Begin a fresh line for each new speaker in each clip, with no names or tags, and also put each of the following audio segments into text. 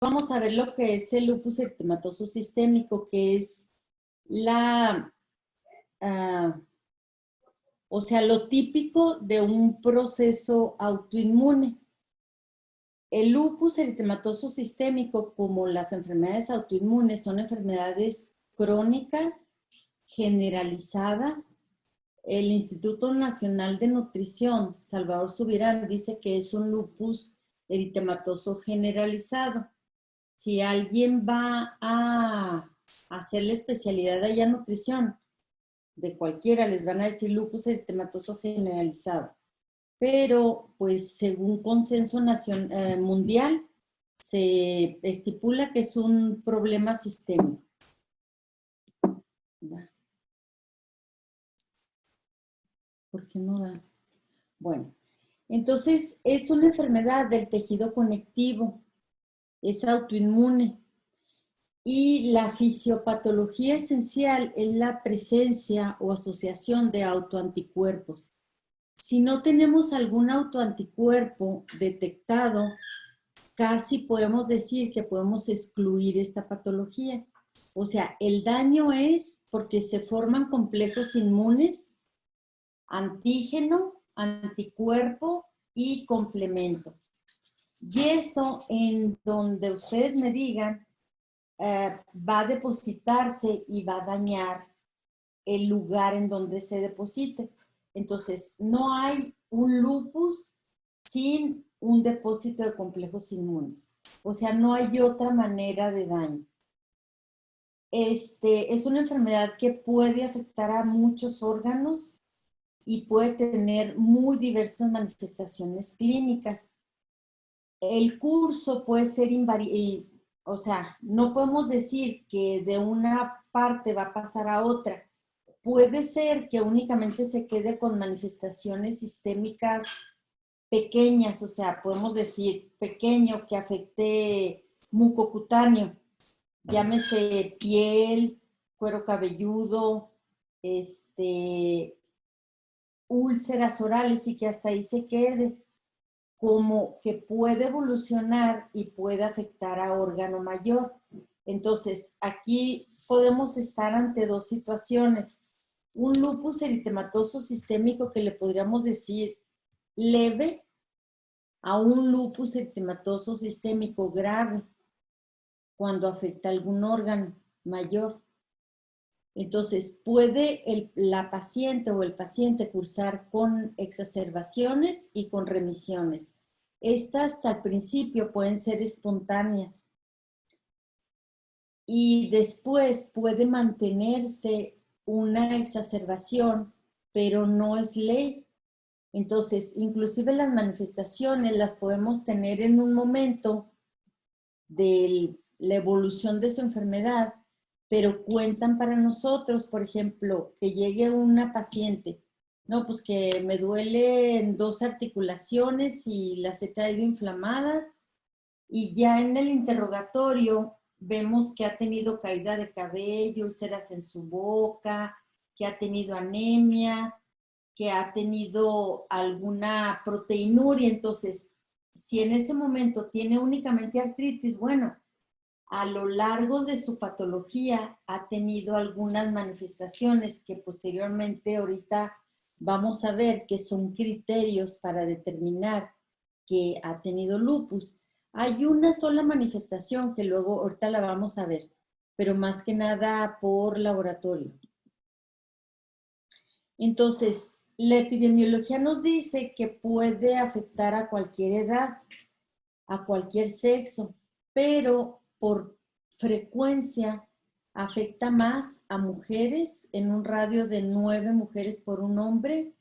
vamos a ver lo que es el lupus eritematoso sistémico, que es la, ah, o sea, lo típico de un proceso autoinmune. El lupus eritematoso sistémico, como las enfermedades autoinmunes, son enfermedades crónicas, generalizadas. El Instituto Nacional de Nutrición, Salvador Subirán, dice que es un lupus eritematoso generalizado. Si alguien va a hacer la especialidad allá en nutrición, de cualquiera les van a decir lupus eritematoso generalizado. Pero, pues, según consenso mundial, se estipula que es un problema sistémico. ¿Por qué no da? Bueno, entonces es una enfermedad del tejido conectivo, es autoinmune. Y la fisiopatología esencial es la presencia o asociación de autoanticuerpos. Si no tenemos algún autoanticuerpo detectado, casi podemos decir que podemos excluir esta patología. O sea, el daño es porque se forman complejos inmunes, antígeno, anticuerpo y complemento. Y eso en donde ustedes me digan, va a depositarse y va a dañar el lugar en donde se deposite. Entonces, no hay un lupus sin un depósito de complejos inmunes. O sea, no hay otra manera de daño. Es una enfermedad que puede afectar a muchos órganos y puede tener muy diversas manifestaciones clínicas. El curso puede ser invariable, o sea, no podemos decir que de una parte va a pasar a otra. Puede ser que únicamente se quede con manifestaciones sistémicas pequeñas, o sea, podemos decir pequeño que afecte mucocutáneo, llámese piel, cuero cabelludo, úlceras orales y que hasta ahí se quede, como que puede evolucionar y puede afectar a órgano mayor. Entonces, aquí podemos estar ante dos situaciones. Un lupus eritematoso sistémico que le podríamos decir leve a un lupus eritematoso sistémico grave cuando afecta algún órgano mayor. Entonces, puede la paciente o el paciente cursar con exacerbaciones y con remisiones. Estas al principio pueden ser espontáneas y después puede mantenerse una exacerbación, pero no es ley. Entonces, inclusive las manifestaciones las podemos tener en un momento de la evolución de su enfermedad, pero cuentan para nosotros, por ejemplo, que llegue una paciente, no, pues que me duelen dos articulaciones y las he traído inflamadas, y ya en el interrogatorio vemos que ha tenido caída de cabello, úlceras en su boca, que ha tenido anemia, que ha tenido alguna proteinuria. Entonces, si en ese momento tiene únicamente artritis, bueno, a lo largo de su patología ha tenido algunas manifestaciones que posteriormente ahorita vamos a ver que son criterios para determinar que ha tenido lupus. Hay una sola manifestación que luego ahorita la vamos a ver, pero más que nada por laboratorio. Entonces, la epidemiología nos dice que puede afectar a cualquier edad, a cualquier sexo, pero por frecuencia afecta más a mujeres en un radio de 9 mujeres por un hombre.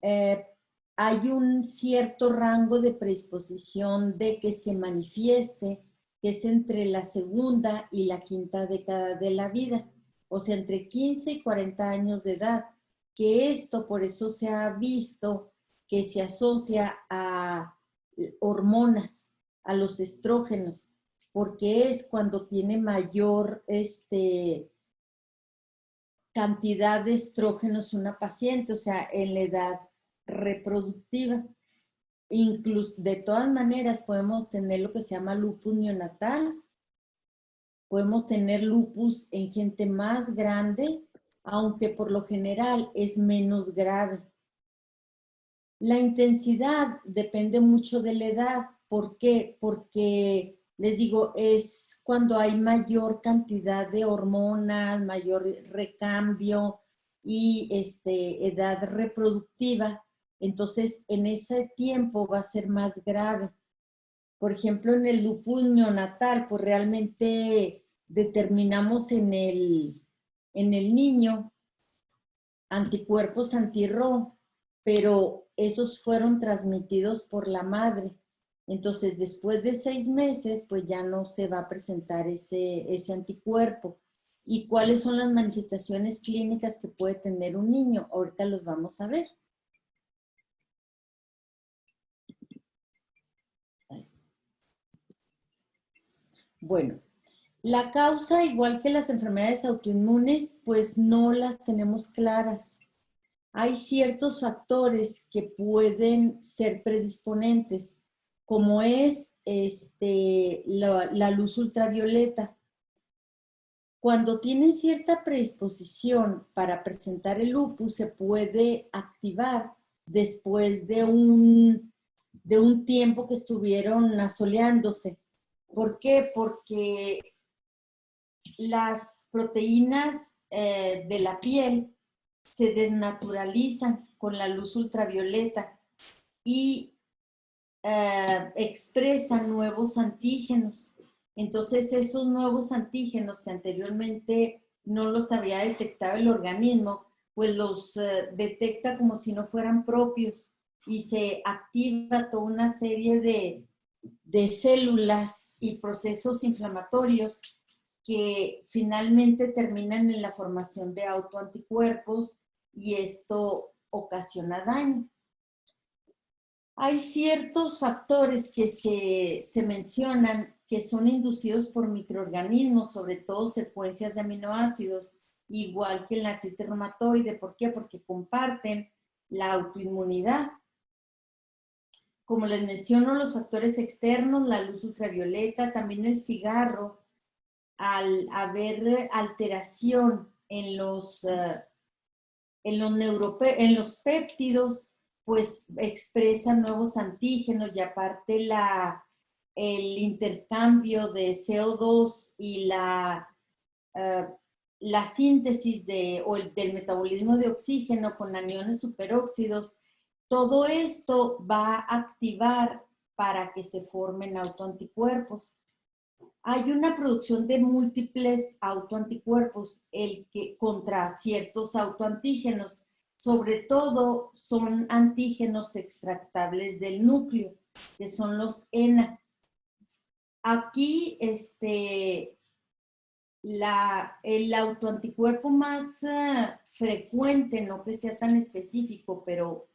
Hay un cierto rango de predisposición de que se manifieste, que es entre la segunda y la quinta década de la vida, o sea, entre 15 y 40 años de edad, que esto por eso se ha visto que se asocia a hormonas, a los estrógenos, porque es cuando tiene mayor cantidad de estrógenos una paciente, o sea, en la edad reproductiva. incluso de todas maneras podemos tener lo que se llama lupus neonatal, podemos tener lupus en gente más grande, aunque por lo general es menos grave. La intensidad depende mucho de la edad. ¿Por qué? Porque, les digo, es cuando hay mayor cantidad de hormonas, mayor recambio y edad reproductiva. Entonces, en ese tiempo va a ser más grave. Por ejemplo, en el lupus neonatal, pues realmente determinamos en el niño anticuerpos anti-Ro, pero esos fueron transmitidos por la madre. Entonces, después de 6 meses, pues ya no se va a presentar ese anticuerpo. ¿Y cuáles son las manifestaciones clínicas que puede tener un niño? Ahorita los vamos a ver. Bueno, la causa, igual que las enfermedades autoinmunes, pues no las tenemos claras. Hay ciertos factores que pueden ser predisponentes, como es la luz ultravioleta. Cuando tienen cierta predisposición para presentar el lupus, se puede activar después de un tiempo que estuvieron asoleándose. ¿Por qué? Porque las proteínas de la piel se desnaturalizan con la luz ultravioleta y expresan nuevos antígenos. Entonces, esos nuevos antígenos que anteriormente no los había detectado el organismo, pues los detecta como si no fueran propios y se activa toda una serie de células y procesos inflamatorios que finalmente terminan en la formación de autoanticuerpos y esto ocasiona daño. Hay ciertos factores que se mencionan que son inducidos por microorganismos, sobre todo secuencias de aminoácidos, igual que en la artritis reumatoide. ¿Por qué? Porque comparten la autoinmunidad. Como les menciono, los factores externos, la luz ultravioleta, también el cigarro, al haber alteración en los péptidos, pues expresan nuevos antígenos y aparte el intercambio de CO2 y la síntesis del metabolismo de oxígeno con aniones superóxidos, todo esto va a activar para que se formen autoanticuerpos. Hay una producción de múltiples autoanticuerpos contra ciertos autoantígenos. Sobre todo son antígenos extractables del núcleo, que son los ENA. Aquí el autoanticuerpo más frecuente, no que sea tan específico, pero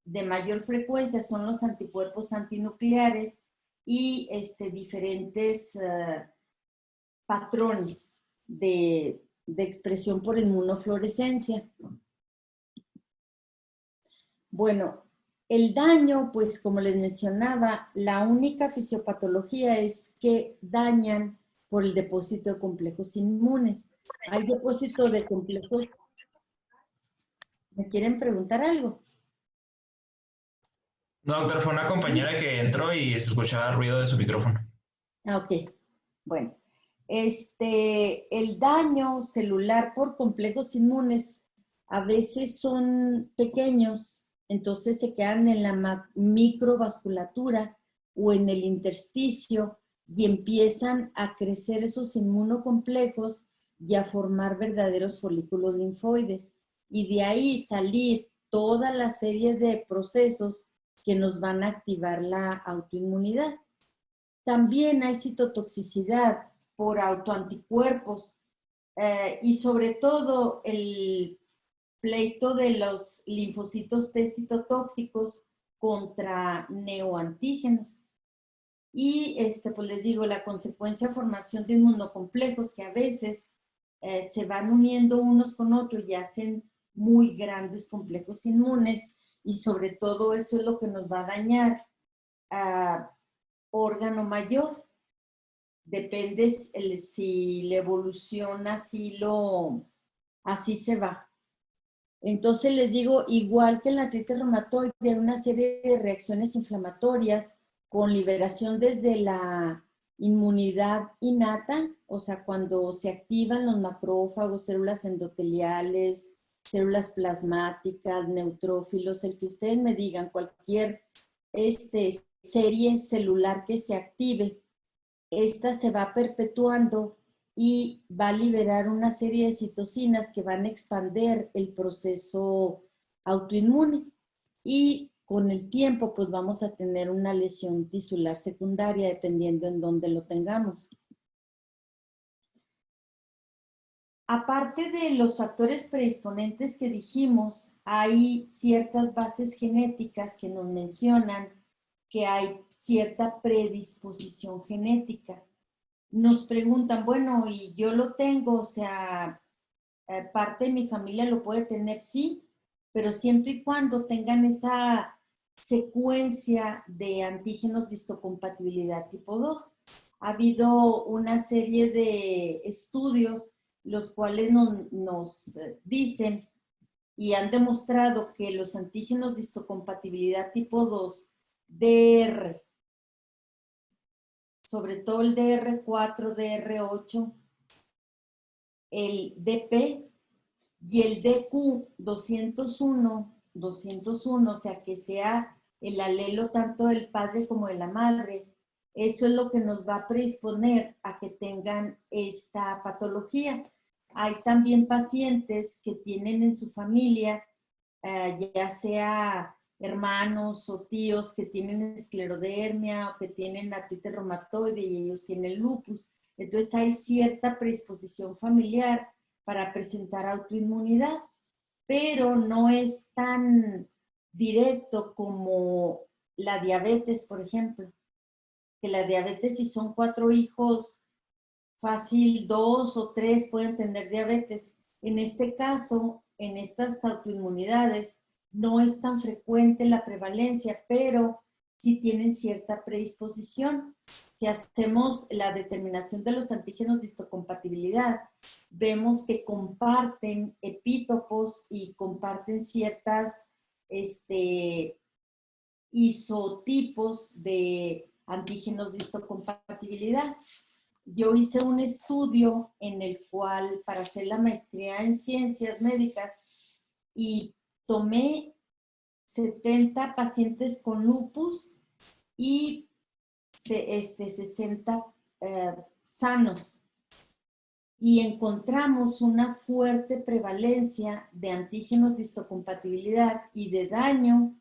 de mayor frecuencia son los anticuerpos antinucleares y diferentes patrones de expresión por inmunofluorescencia. Bueno, el daño, pues como les mencionaba, la única fisiopatología es que dañan por el depósito de complejos inmunes. Hay depósito de complejos. ¿Me quieren preguntar algo?
No, doctor, fue una compañera que entró y se escuchaba el ruido de su micrófono.
Ok, bueno. El daño celular por complejos inmunes a veces son pequeños, entonces se quedan en la microvasculatura o en el intersticio y empiezan a crecer esos inmunocomplejos y a formar verdaderos folículos linfoides. Y de ahí salir toda la serie de procesos que nos van a activar la autoinmunidad. También hay citotoxicidad por autoanticuerpos y sobre todo el pleito de los linfocitos T citotóxicos contra neoantígenos. Y pues les digo, la consecuencia de formación de inmunocomplejos que a veces se van uniendo unos con otros y hacen muy grandes complejos inmunes y sobre todo eso es lo que nos va a dañar a órgano mayor. Depende si la evolución así se va. Entonces les digo, igual que en la artritis reumatoide, hay una serie de reacciones inflamatorias con liberación desde la inmunidad innata, o sea, cuando se activan los macrófagos, células endoteliales, células plasmáticas, neutrófilos, el que ustedes me digan, cualquier serie celular que se active, esta se va perpetuando y va a liberar una serie de citocinas que van a expandir el proceso autoinmune. Y con el tiempo, pues vamos a tener una lesión tisular secundaria, dependiendo en dónde lo tengamos. Aparte de los factores predisponentes que dijimos, hay ciertas bases genéticas que nos mencionan que hay cierta predisposición genética. Nos preguntan, bueno, y yo lo tengo, o sea, parte de mi familia lo puede tener, sí, pero siempre y cuando tengan esa secuencia de antígenos de histocompatibilidad tipo 2. Ha habido una serie de estudios los cuales nos dicen y han demostrado que los antígenos de histocompatibilidad tipo 2, DR, sobre todo el DR4, DR8, el DP y el DQ201, o sea, que sea el alelo tanto del padre como de la madre, eso es lo que nos va a predisponer a que tengan esta patología. Hay también pacientes que tienen en su familia, ya sea hermanos o tíos que tienen esclerodermia o que tienen artritis reumatoide y ellos tienen lupus. Entonces hay cierta predisposición familiar para presentar autoinmunidad, pero no es tan directo como la diabetes, por ejemplo. Que la diabetes, si son 4 hijos, fácil 2 o 3 pueden tener diabetes. En este caso, en estas autoinmunidades, no es tan frecuente la prevalencia, pero sí tienen cierta predisposición. Si hacemos la determinación de los antígenos de histocompatibilidad, vemos que comparten epítopos y comparten ciertas isotipos de antígenos de histocompatibilidad. Yo hice un estudio en el cual, para hacer la maestría en ciencias médicas, y tomé 70 pacientes con lupus y 60 sanos. Y encontramos una fuerte prevalencia de antígenos de histocompatibilidad y de daño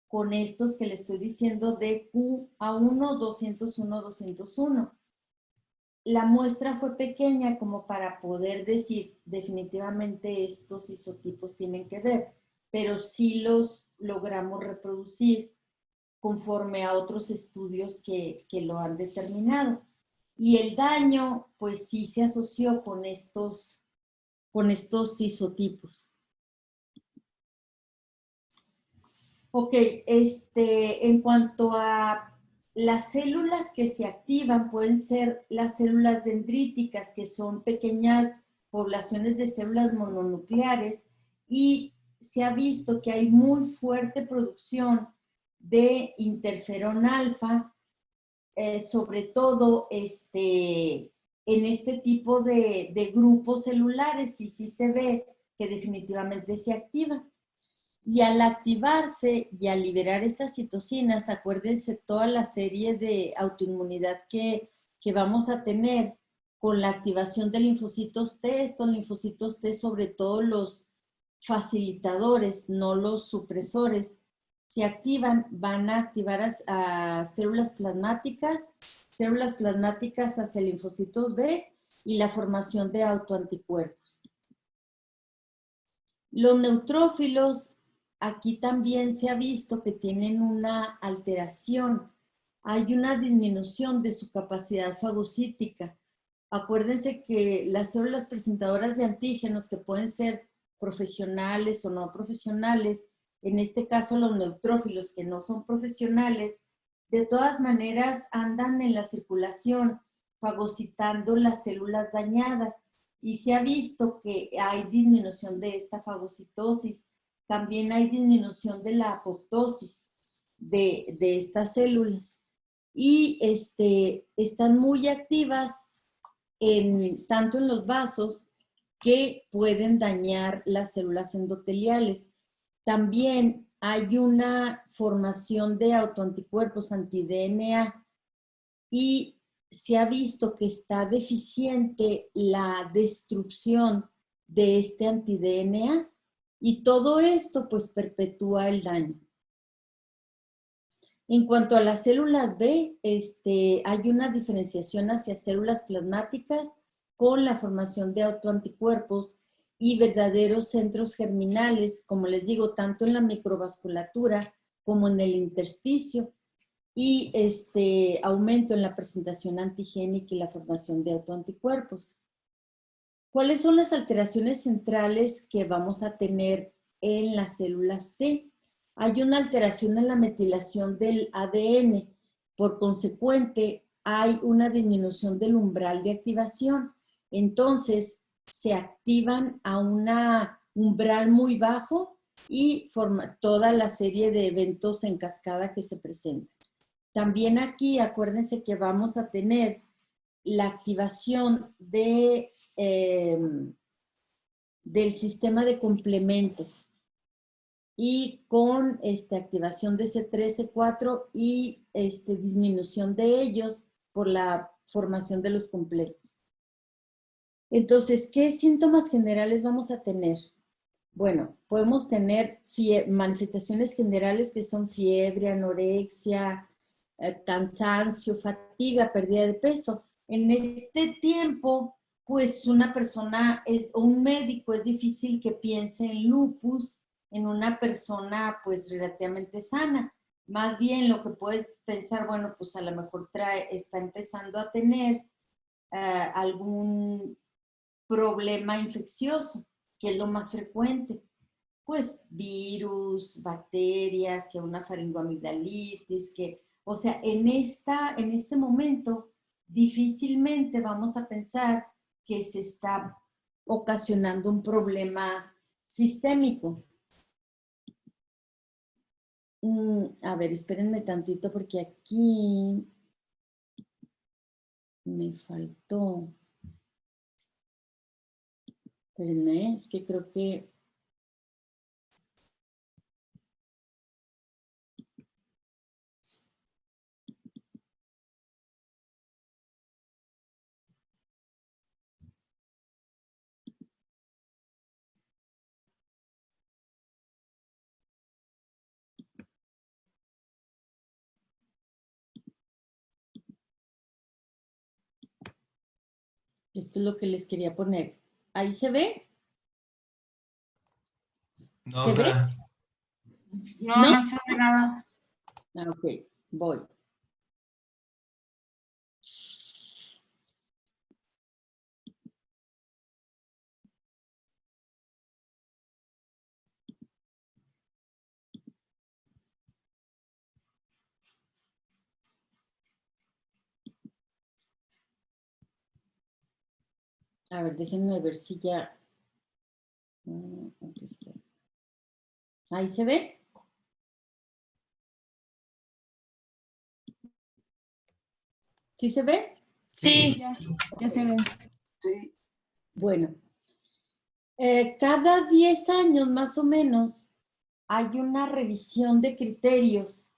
con estos que le estoy diciendo de QA1, 201, 201. La muestra fue pequeña como para poder decir definitivamente estos isotipos tienen que ver, pero sí los logramos reproducir conforme a otros estudios que lo han determinado. Y el daño, pues sí se asoció con estos isotipos. Ok, en cuanto a las células que se activan, pueden ser las células dendríticas, que son pequeñas poblaciones de células mononucleares, y se ha visto que hay muy fuerte producción de interferón alfa, sobre todo en este tipo de grupos celulares, y sí se ve que definitivamente se activan. Y al activarse y al liberar estas citocinas, acuérdense toda la serie de autoinmunidad que vamos a tener con la activación de linfocitos T. Estos linfocitos T, sobre todo los facilitadores, no los supresores, se activan, van a activar a células plasmáticas hacia linfocitos B y la formación de autoanticuerpos. Los neutrófilos, aquí también se ha visto que tienen una alteración. Hay una disminución de su capacidad fagocítica. Acuérdense que las células presentadoras de antígenos, que pueden ser profesionales o no profesionales, en este caso los neutrófilos que no son profesionales, de todas maneras andan en la circulación fagocitando las células dañadas y se ha visto que hay disminución de esta fagocitosis. También hay disminución de la apoptosis de estas células y están muy activas tanto en los vasos que pueden dañar las células endoteliales. También hay una formación de autoanticuerpos anti-DNA y se ha visto que está deficiente la destrucción de este anti-DNA y todo esto pues perpetúa el daño. En cuanto a las células B, hay una diferenciación hacia células plasmáticas con la formación de autoanticuerpos y verdaderos centros germinales, como les digo, tanto en la microvasculatura como en el intersticio, y aumento en la presentación antigénica y la formación de autoanticuerpos. ¿Cuáles son las alteraciones centrales que vamos a tener en las células T? Hay una alteración en la metilación del ADN. Por consecuente, hay una disminución del umbral de activación. Entonces, se activan a un umbral muy bajo y forma toda la serie de eventos en cascada que se presentan. También aquí, acuérdense que vamos a tener la activación del sistema de complemento y con activación de C3, C4 y disminución de ellos por la formación de los complejos. Entonces, ¿qué síntomas generales vamos a tener? Bueno, podemos tener manifestaciones generales que son fiebre, anorexia, cansancio, fatiga, pérdida de peso. En este tiempo, pues una persona, un médico es difícil que piense en lupus en una persona pues relativamente sana. Más bien lo que puedes pensar, bueno, pues a lo mejor está empezando a tener algún problema infeccioso, que es lo más frecuente. Pues virus, bacterias, que una faringoamigdalitis, o sea, en este momento difícilmente vamos a pensar que se está ocasionando un problema sistémico. A ver, espérenme tantito porque aquí me faltó. Espérenme, es que creo que... Esto es lo que les quería poner. ¿Ahí se ve?
No,
¿Se ve?
No, no se ve nada.
Ok, voy. A ver, déjenme ver si ya... Aquí está. ¿Ahí se ve? ¿Sí se ve?
Sí.
Ya se ve.
Sí.
Bueno, cada 10 años más o menos hay una revisión de criterios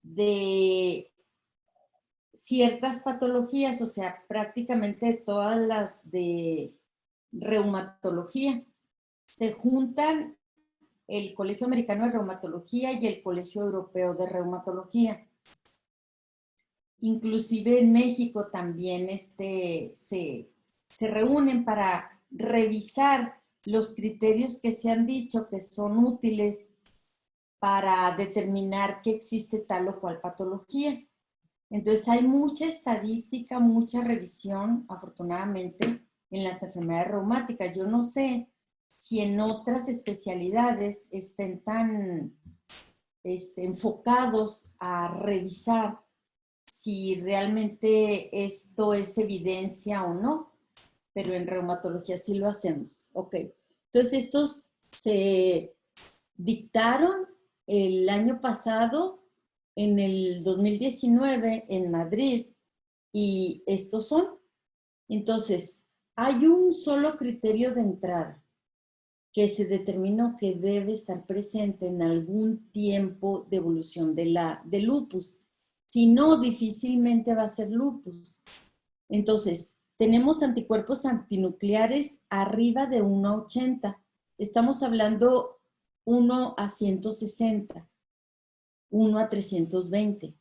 de ciertas patologías, o sea, prácticamente todas las de reumatología. Se juntan el Colegio Americano de Reumatología y el Colegio Europeo de Reumatología. Inclusive en México también se reúnen para revisar los criterios que se han dicho que son útiles para determinar que existe tal o cual patología. Entonces hay mucha estadística, mucha revisión, afortunadamente, en las enfermedades reumáticas. Yo no sé si en otras especialidades estén tan enfocados a revisar si realmente esto es evidencia o no, pero en reumatología sí lo hacemos. Ok, entonces estos se dictaron el año pasado, en el 2019, en Madrid, y estos son. Entonces, hay un solo criterio de entrada que se determinó que debe estar presente en algún tiempo de evolución de lupus. Si no, difícilmente va a ser lupus. Entonces, tenemos anticuerpos antinucleares arriba de 1 a 80. Estamos hablando 1 a 160, 1 a 320.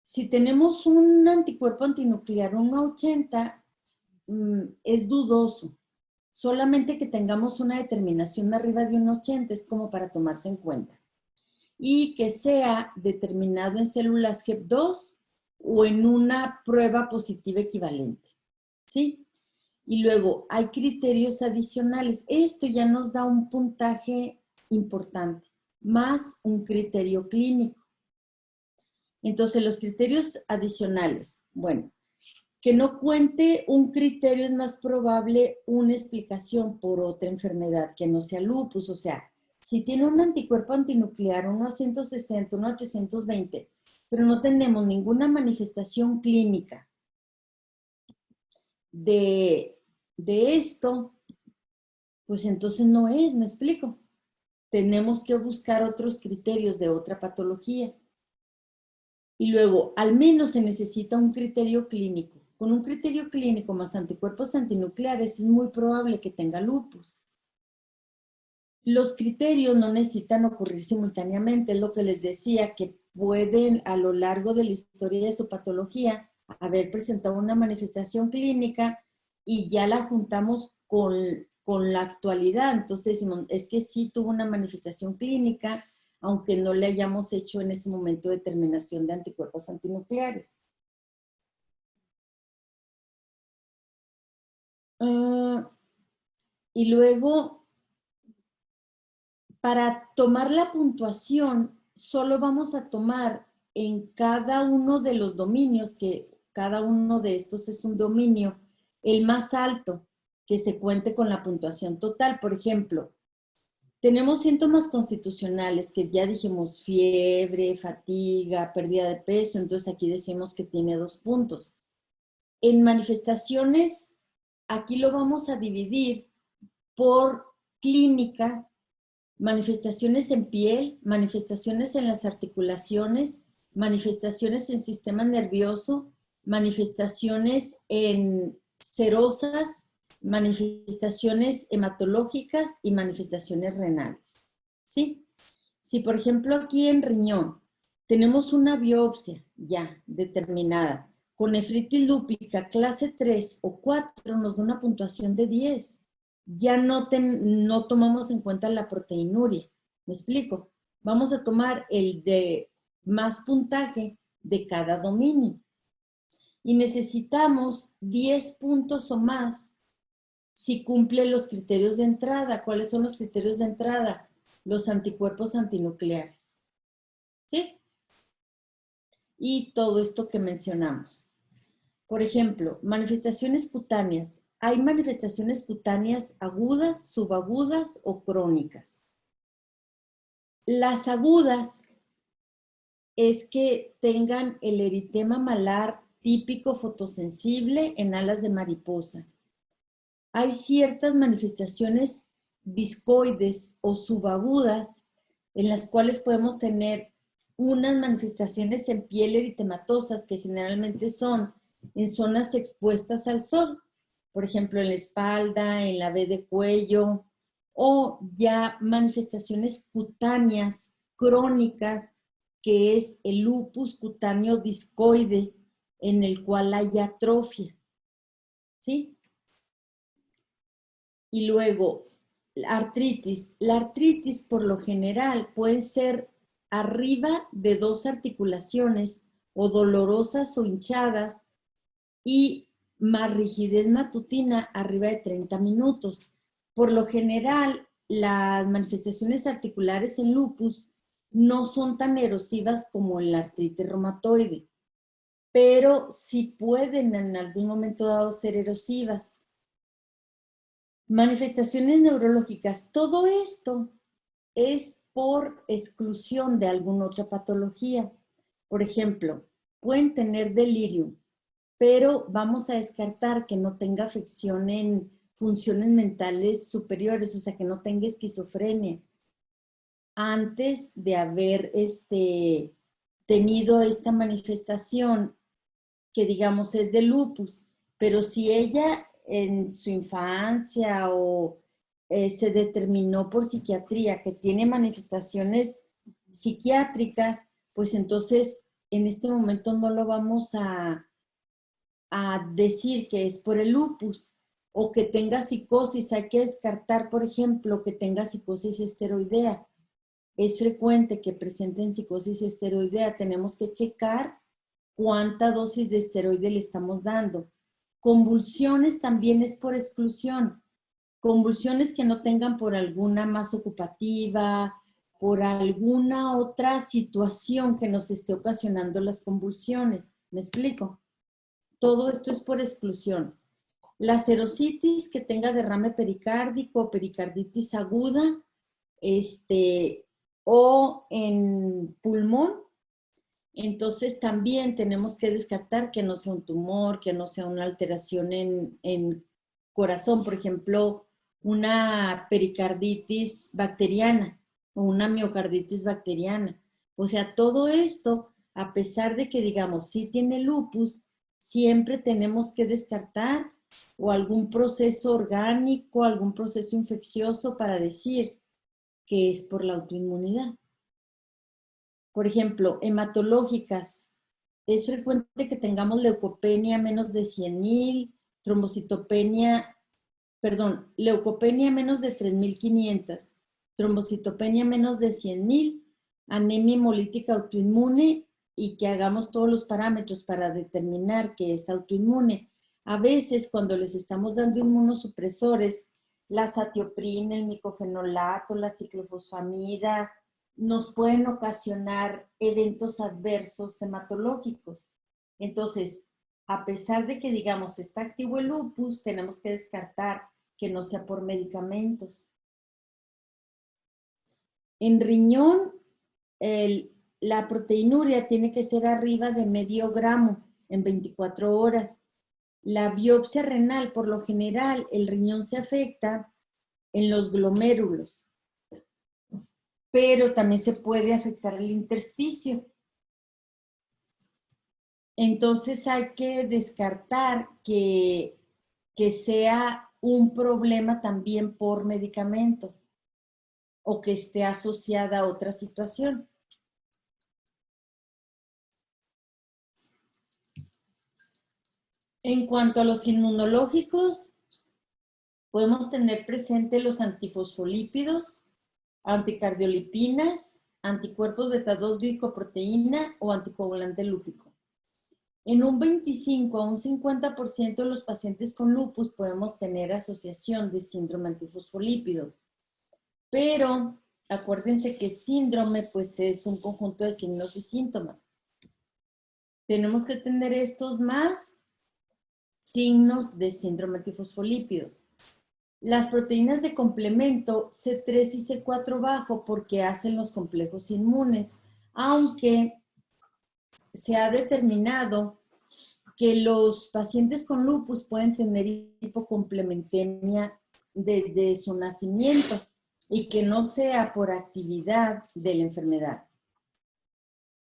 Si tenemos un anticuerpo antinuclear 1 a 80, es dudoso. Solamente que tengamos una determinación arriba de 1,80 es como para tomarse en cuenta. Y que sea determinado en células HEP2 o en una prueba positiva equivalente. ¿Sí? Y luego hay criterios adicionales. Esto ya nos da un puntaje importante, más un criterio clínico. Entonces, los criterios adicionales, bueno, que no cuente un criterio, es más probable una explicación por otra enfermedad que no sea lupus. O sea, si tiene un anticuerpo antinuclear, 1 a 160, 1 a 320, pero no tenemos ninguna manifestación clínica de esto, pues entonces no es, me explico. Tenemos que buscar otros criterios de otra patología. Y luego, al menos se necesita un criterio clínico. Con un criterio clínico más anticuerpos antinucleares es muy probable que tenga lupus. Los criterios no necesitan ocurrir simultáneamente, es lo que les decía, que pueden a lo largo de la historia de su patología haber presentado una manifestación clínica y ya la juntamos con la actualidad. Entonces decimos, es que sí tuvo una manifestación clínica, aunque no le hayamos hecho en ese momento determinación de anticuerpos antinucleares. Y luego, para tomar la puntuación, solo vamos a tomar en cada uno de los dominios, que cada uno de estos es un dominio, el más alto, que se cuente con la puntuación total. Por ejemplo, tenemos síntomas constitucionales que ya dijimos, fiebre, fatiga, pérdida de peso, entonces aquí decimos que tiene 2 puntos. En manifestaciones, aquí lo vamos a dividir por clínica, manifestaciones en piel, manifestaciones en las articulaciones, manifestaciones en sistema nervioso, manifestaciones en serosas, manifestaciones hematológicas y manifestaciones renales. ¿Sí? Si, por ejemplo, aquí en riñón tenemos una biopsia ya determinada con nefritis lúpica clase 3 o 4, nos da una puntuación de 10. Ya no tomamos en cuenta la proteinuria. ¿Me explico? Vamos a tomar el de más puntaje de cada dominio. Y necesitamos 10 puntos o más si cumple los criterios de entrada. ¿Cuáles son los criterios de entrada? Los anticuerpos antinucleares. ¿Sí? Y todo esto que mencionamos. Por ejemplo, manifestaciones cutáneas. Hay manifestaciones cutáneas agudas, subagudas o crónicas. Las agudas es que tengan el eritema malar típico fotosensible en alas de mariposa. Hay ciertas manifestaciones discoides o subagudas en las cuales podemos tener unas manifestaciones en piel eritematosas que generalmente son en zonas expuestas al sol, por ejemplo en la espalda, en la V de cuello, o ya manifestaciones cutáneas crónicas, que es el lupus cutáneo discoide, en el cual hay atrofia. ¿Sí? Y luego, la artritis. La artritis, por lo general, puede ser arriba de 2 articulaciones o dolorosas o hinchadas y más rigidez matutina arriba de 30 minutos. Por lo general, las manifestaciones articulares en lupus no son tan erosivas como en la artritis reumatoide, pero sí pueden en algún momento dado ser erosivas. Manifestaciones neurológicas, todo esto es por exclusión de alguna otra patología. Por ejemplo, pueden tener delirium, pero vamos a descartar que no tenga afección en funciones mentales superiores, o sea, que no tenga esquizofrenia, antes de haber tenido esta manifestación que digamos es de lupus. Pero si ella en su infancia o se determinó por psiquiatría que tiene manifestaciones psiquiátricas, pues entonces en este momento no lo vamos a decir que es por el lupus, o que tenga psicosis. Hay que descartar, por ejemplo, que tenga psicosis esteroidea. Es frecuente que presenten psicosis esteroidea. Tenemos que checar cuánta dosis de esteroide le estamos dando. Convulsiones también es por exclusión. Convulsiones que no tengan por alguna más ocupativa, por alguna otra situación que nos esté ocasionando las convulsiones. ¿Me explico? Todo esto es por exclusión. La serositis que tenga derrame pericárdico, pericarditis aguda, o en pulmón, entonces también tenemos que descartar que no sea un tumor, que no sea una alteración en corazón, por ejemplo, una pericarditis bacteriana o una miocarditis bacteriana. O sea, todo esto, a pesar de que digamos sí tiene lupus, siempre tenemos que descartar o algún proceso orgánico, algún proceso infeccioso para decir que es por la autoinmunidad. Por ejemplo, hematológicas. Es frecuente que tengamos leucopenia menos de 100,000, leucopenia menos de 3,500, trombocitopenia menos de 100,000, anemia hemolítica autoinmune, y que hagamos todos los parámetros para determinar que es autoinmune. A veces cuando les estamos dando inmunosupresores, la satioprina, el micofenolato, la ciclofosfamida, nos pueden ocasionar eventos adversos hematológicos. Entonces, a pesar de que digamos está activo el lupus, tenemos que descartar que no sea por medicamentos. En riñón, la proteinuria tiene que ser arriba de medio gramo en 24 horas. La biopsia renal, por lo general, el riñón se afecta en los glomérulos, pero también se puede afectar el intersticio. Entonces hay que descartar que sea un problema también por medicamento o que esté asociada a otra situación. En cuanto a los inmunológicos, podemos tener presente los antifosfolípidos, anticardiolipinas, anticuerpos beta-2 glicoproteína o anticoagulante lúpico. En un 25 a un 50% de los pacientes con lupus podemos tener asociación de síndrome antifosfolípidos. Pero acuérdense que síndrome pues es un conjunto de signos y síntomas. Tenemos que tener estos más signos de síndrome antifosfolípidos. Las proteínas de complemento C3 y C4 bajo porque hacen los complejos inmunes, aunque se ha determinado que los pacientes con lupus pueden tener hipocomplementemia desde su nacimiento y que no sea por actividad de la enfermedad.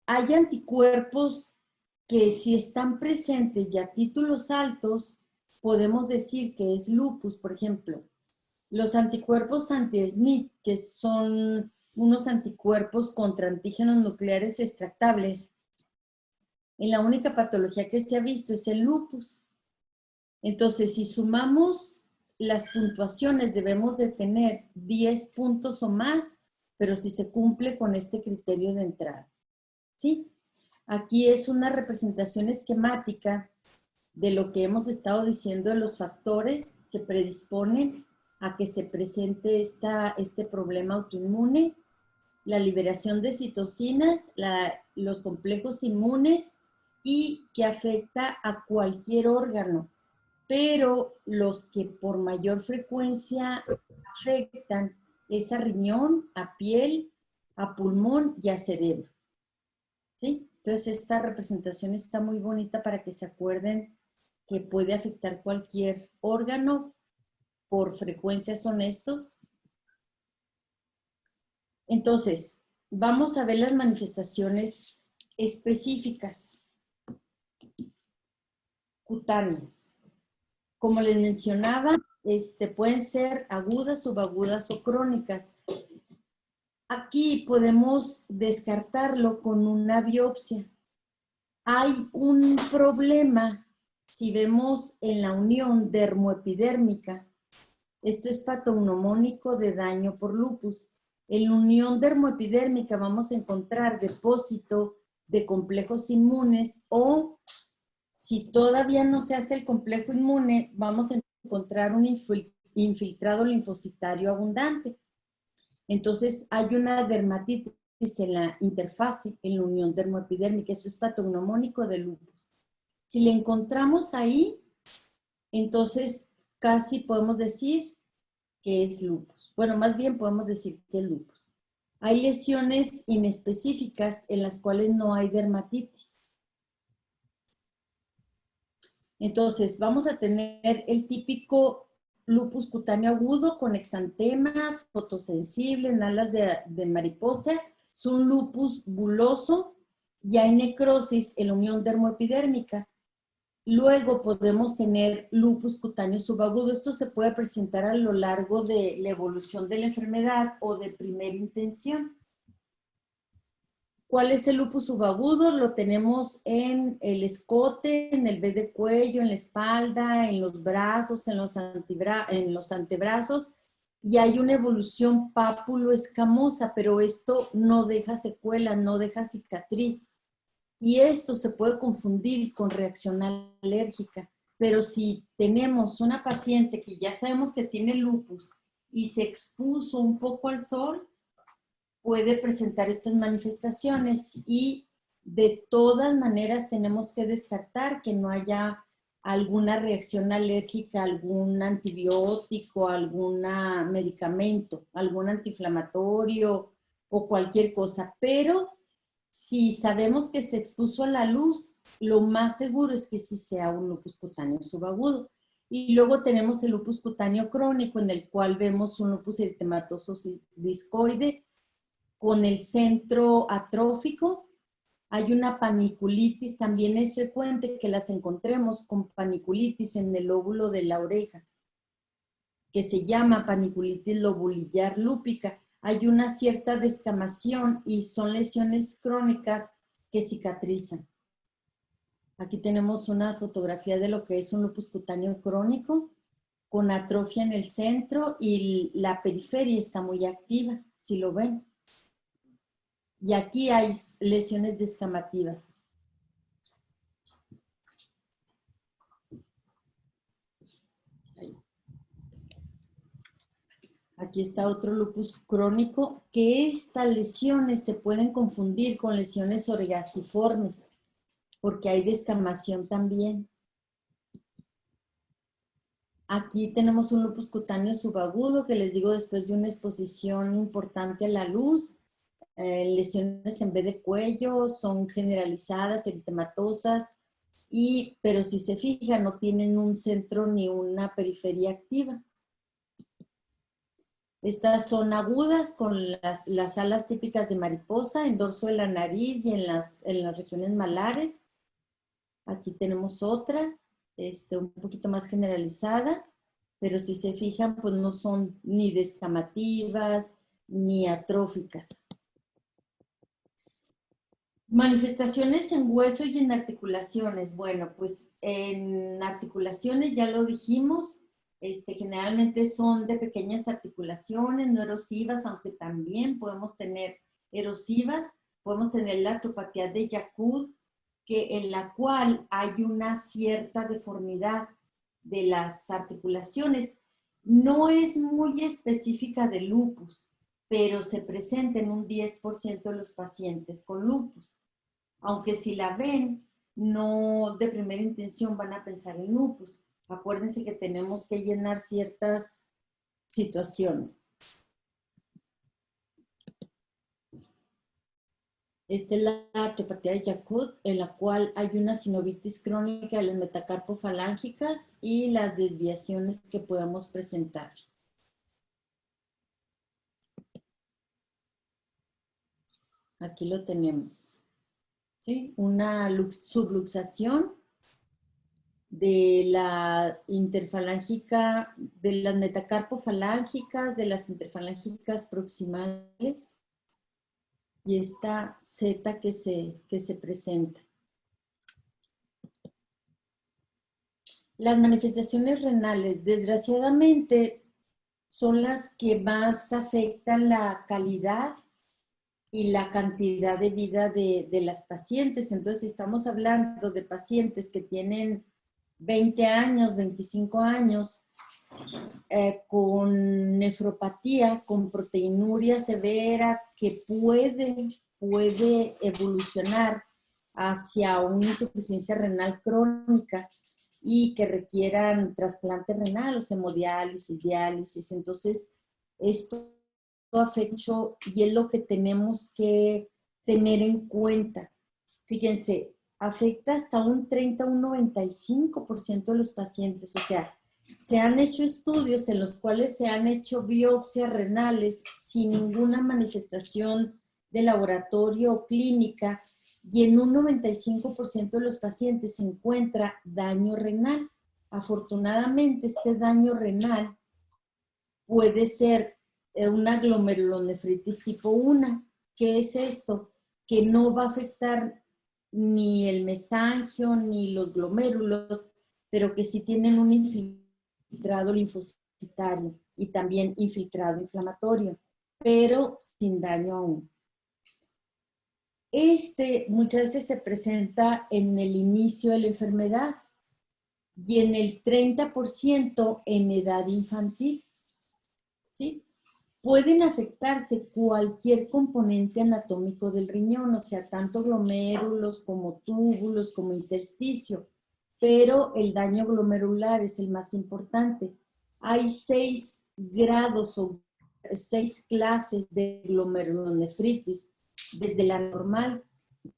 Hay anticuerpos que si están presentes y a títulos altos, podemos decir que es lupus. Por ejemplo, los anticuerpos anti-Smith, que son unos anticuerpos contra antígenos nucleares extractables, en la única patología que se ha visto es el lupus. Entonces, si sumamos las puntuaciones, debemos de tener 10 puntos o más, pero si se cumple con este criterio de entrada. ¿Sí? Aquí es una representación esquemática de lo que hemos estado diciendo de los factores que predisponen a que se presente este problema autoinmune, la liberación de citocinas, los complejos inmunes y que afecta a cualquier órgano, pero los que por mayor frecuencia afectan es a riñón, a piel, a pulmón y a cerebro. ¿Sí? Entonces esta representación está muy bonita para que se acuerden que puede afectar cualquier órgano, por frecuencia son estos. Entonces, vamos a ver las manifestaciones específicas, cutáneas. Como les mencionaba, pueden ser agudas, subagudas o crónicas. Aquí podemos descartarlo con una biopsia. Hay un problema si vemos en la unión dermoepidérmica. Esto es patognomónico de daño por lupus. En la unión dermoepidérmica vamos a encontrar depósito de complejos inmunes o si todavía no se hace el complejo inmune, vamos a encontrar un infiltrado linfocitario abundante. Entonces hay una dermatitis en la interfase, en la unión dermoepidérmica. Eso es patognomónico de lupus. Si le encontramos ahí, entonces casi podemos decir que es lupus. Bueno, más bien podemos decir que es lupus. Hay lesiones inespecíficas en las cuales no hay dermatitis. Entonces, vamos a tener el típico lupus cutáneo agudo con exantema, fotosensible, en alas de mariposa. Es un lupus buloso y hay necrosis en la unión dermoepidérmica. Luego podemos tener lupus cutáneo subagudo. Esto se puede presentar a lo largo de la evolución de la enfermedad o de primera intención. ¿Cuál es el lupus subagudo? Lo tenemos en el escote, en el V de cuello, en la espalda, en los brazos, en los antebrazos, y hay una evolución pápulo-escamosa, pero esto no deja secuela, no deja cicatriz. Y esto se puede confundir con reacción alérgica. Pero si tenemos una paciente que ya sabemos que tiene lupus y se expuso un poco al sol, puede presentar estas manifestaciones y de todas maneras tenemos que descartar que no haya alguna reacción alérgica, algún antibiótico, algún medicamento, algún antiinflamatorio o cualquier cosa. Pero si sabemos que se expuso a la luz, lo más seguro es que sí sea un lupus cutáneo subagudo. Y luego tenemos el lupus cutáneo crónico, en el cual vemos un lupus eritematoso discoide con el centro atrófico. Hay una paniculitis, también es frecuente que las encontremos con paniculitis en el lóbulo de la oreja, que se llama paniculitis lobulillar lúpica. Hay una cierta descamación y son lesiones crónicas que cicatrizan. Aquí tenemos una fotografía de lo que es un lupus cutáneo crónico, con atrofia en el centro y la periferia está muy activa, si lo ven. Y aquí hay lesiones descamativas. Aquí está otro lupus crónico, que estas lesiones se pueden confundir con lesiones orgasiformes, porque hay descamación también. Aquí tenemos un lupus cutáneo subagudo, que les digo después de una exposición importante a la luz. Lesiones en V de cuello, son generalizadas, eritematosas, pero si se fijan no tienen un centro ni una periferia activa. Estas son agudas con las alas típicas de mariposa, en dorso de la nariz y en las regiones malares. Aquí tenemos otra, un poquito más generalizada, pero si se fijan, pues no son ni descamativas ni atróficas. Manifestaciones en hueso y en articulaciones. Bueno, pues en articulaciones ya lo dijimos, generalmente son de pequeñas articulaciones, no erosivas, aunque también podemos tener erosivas. Podemos tener la artropatía de Yacoud, en la cual hay una cierta deformidad de las articulaciones. No es muy específica de lupus, pero se presenta en un 10% de los pacientes con lupus. Aunque si la ven, no de primera intención van a pensar en lupus. Acuérdense que tenemos que llenar ciertas situaciones. Esta es la artropatía de Charcot, en la cual hay una sinovitis crónica de las metacarpofalángicas y las desviaciones que podemos presentar. Aquí lo tenemos. ¿Sí? Una subluxación de la interfalángica, de las metacarpofalángicas, de las interfalángicas proximales, y esta Z que se presenta. Las manifestaciones renales, desgraciadamente, son las que más afectan la calidad y la cantidad de vida de las pacientes. Entonces, si estamos hablando de pacientes que tienen 20 años, 25 años, con nefropatía, con proteinuria severa, que puede evolucionar hacia una insuficiencia renal crónica y que requieran trasplante renal, o sea, hemodiálisis, diálisis. Entonces, esto afecta y es lo que tenemos que tener en cuenta. Fíjense, afecta hasta un 30 a un 95% de los pacientes. O sea, se han hecho estudios en los cuales se han hecho biopsias renales sin ninguna manifestación de laboratorio o clínica, y en un 95% de los pacientes se encuentra daño renal. Afortunadamente, este daño renal puede ser una glomerulonefritis tipo 1. ¿Qué es esto? Que no va a afectar ni el mesangio ni los glomérulos, pero que sí tienen un infiltrado linfocitario y también infiltrado inflamatorio, pero sin daño aún. Muchas veces se presenta en el inicio de la enfermedad y en el 30% en edad infantil, ¿sí? Pueden afectarse cualquier componente anatómico del riñón, o sea, tanto glomérulos como túbulos, como intersticio, pero el daño glomerular es el más importante. Hay 6 grados o 6 clases de glomerulonefritis, desde la normal,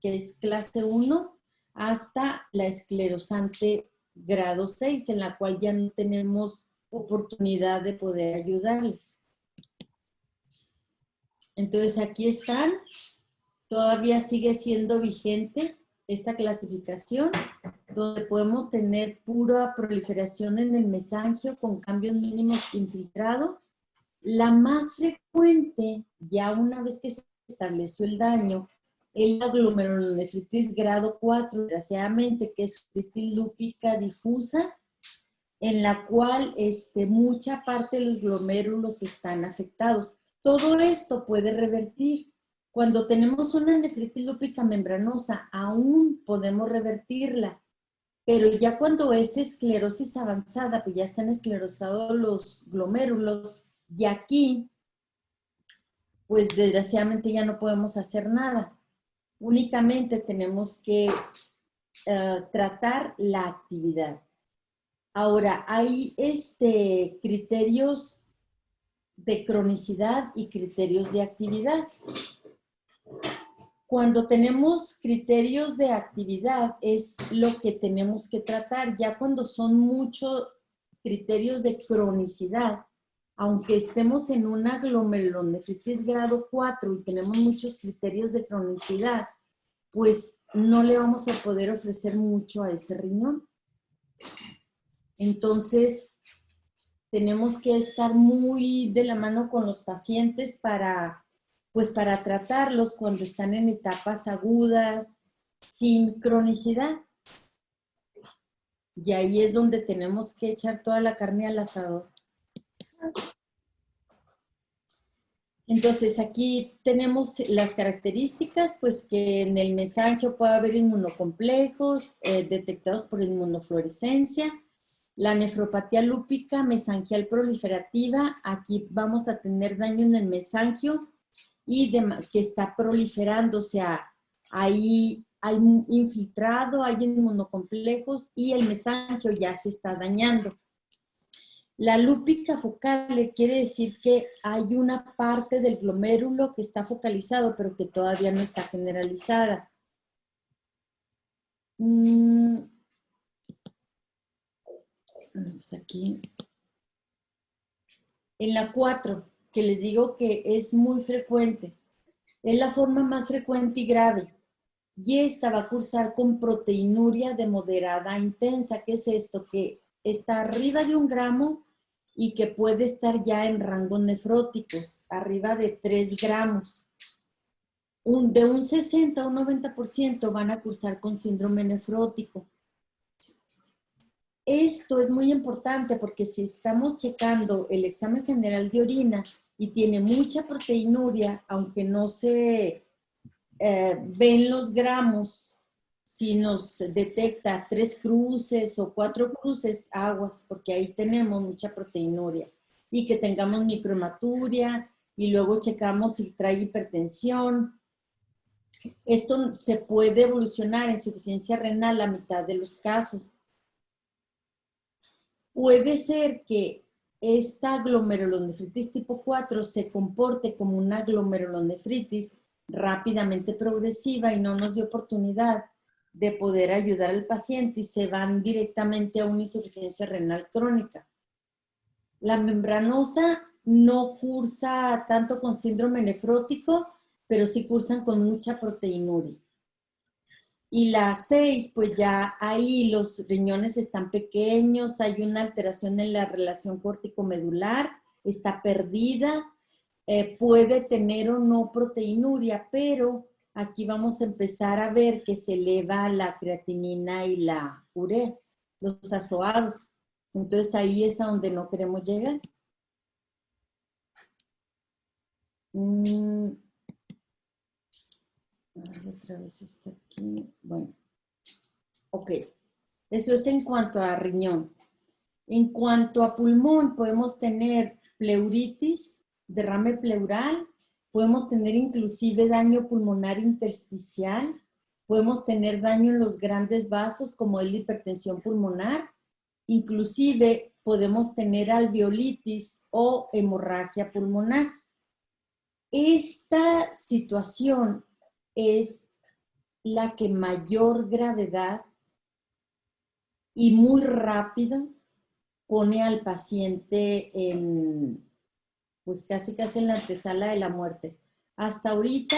que es clase 1, hasta la esclerosante grado 6, en la cual ya no tenemos oportunidad de poder ayudarles. Entonces aquí están, todavía sigue siendo vigente esta clasificación, donde podemos tener pura proliferación en el mesangio con cambios mínimos infiltrado. La más frecuente, ya una vez que se estableció el daño, es la glomerulonefritis grado 4, desgraciadamente, que es nefritis lúpica difusa, en la cual mucha parte de los glomérulos están afectados. Todo esto puede revertir. Cuando tenemos una nefritis lúpica membranosa, aún podemos revertirla, pero ya cuando es esclerosis avanzada, pues ya están esclerosados los glomérulos, y aquí, pues desgraciadamente ya no podemos hacer nada. Únicamente tenemos que tratar la actividad. Ahora, hay criterios de cronicidad y criterios de actividad. Cuando tenemos criterios de actividad es lo que tenemos que tratar. Ya cuando son muchos criterios de cronicidad, aunque estemos en una glomerulonefritis grado 4 y tenemos muchos criterios de cronicidad, pues no le vamos a poder ofrecer mucho a ese riñón. Entonces, tenemos que estar muy de la mano con los pacientes para tratarlos cuando están en etapas agudas, sin cronicidad. Y ahí es donde tenemos que echar toda la carne al asador. Entonces, aquí tenemos las características, pues que en el mesangio puede haber inmunocomplejos detectados por inmunofluorescencia, La nefropatía lúpica mesangial proliferativa, aquí vamos a tener daño en el mesangio y que está proliferando, o sea, ahí hay infiltrado, hay inmunocomplejos y el mesangio ya se está dañando. La lúpica focal quiere decir que hay una parte del glomérulo que está focalizado, pero que todavía no está generalizada. Pues aquí. En la 4, que les digo que es muy frecuente, es la forma más frecuente y grave. Y esta va a cursar con proteinuria de moderada a intensa. ¿Qué es esto? Que está arriba de 1 gramo y que puede estar ya en rangos nefróticos, arriba de 3 gramos. De un 60 a un 90% van a cursar con síndrome nefrótico. Esto es muy importante porque si estamos checando el examen general de orina y tiene mucha proteinuria, aunque no se ven los gramos, si nos detecta 3 cruces o 4 cruces, aguas, porque ahí tenemos mucha proteinuria. Y que tengamos microhematuria y luego checamos si trae hipertensión. Esto se puede evolucionar en insuficiencia renal la mitad de los casos. Puede ser que esta glomerulonefritis tipo 4 se comporte como una glomerulonefritis rápidamente progresiva y no nos dé oportunidad de poder ayudar al paciente y se van directamente a una insuficiencia renal crónica. La membranosa no cursa tanto con síndrome nefrótico, pero sí cursan con mucha proteinuria. Y la 6, pues ya ahí los riñones están pequeños, hay una alteración en la relación córtico-medular, está perdida, puede tener o no proteinuria, pero aquí vamos a empezar a ver que se eleva la creatinina y la urea, los azoados. Entonces ahí es a donde no queremos llegar. Otra vez está aquí. Bueno. Ok. Eso es en cuanto a riñón. En cuanto a pulmón, podemos tener pleuritis, derrame pleural, podemos tener inclusive daño pulmonar intersticial, podemos tener daño en los grandes vasos como es la hipertensión pulmonar, inclusive podemos tener alveolitis o hemorragia pulmonar. Esta situación es la que mayor gravedad y muy rápido pone al paciente en, pues casi en la antesala de la muerte. Hasta ahorita,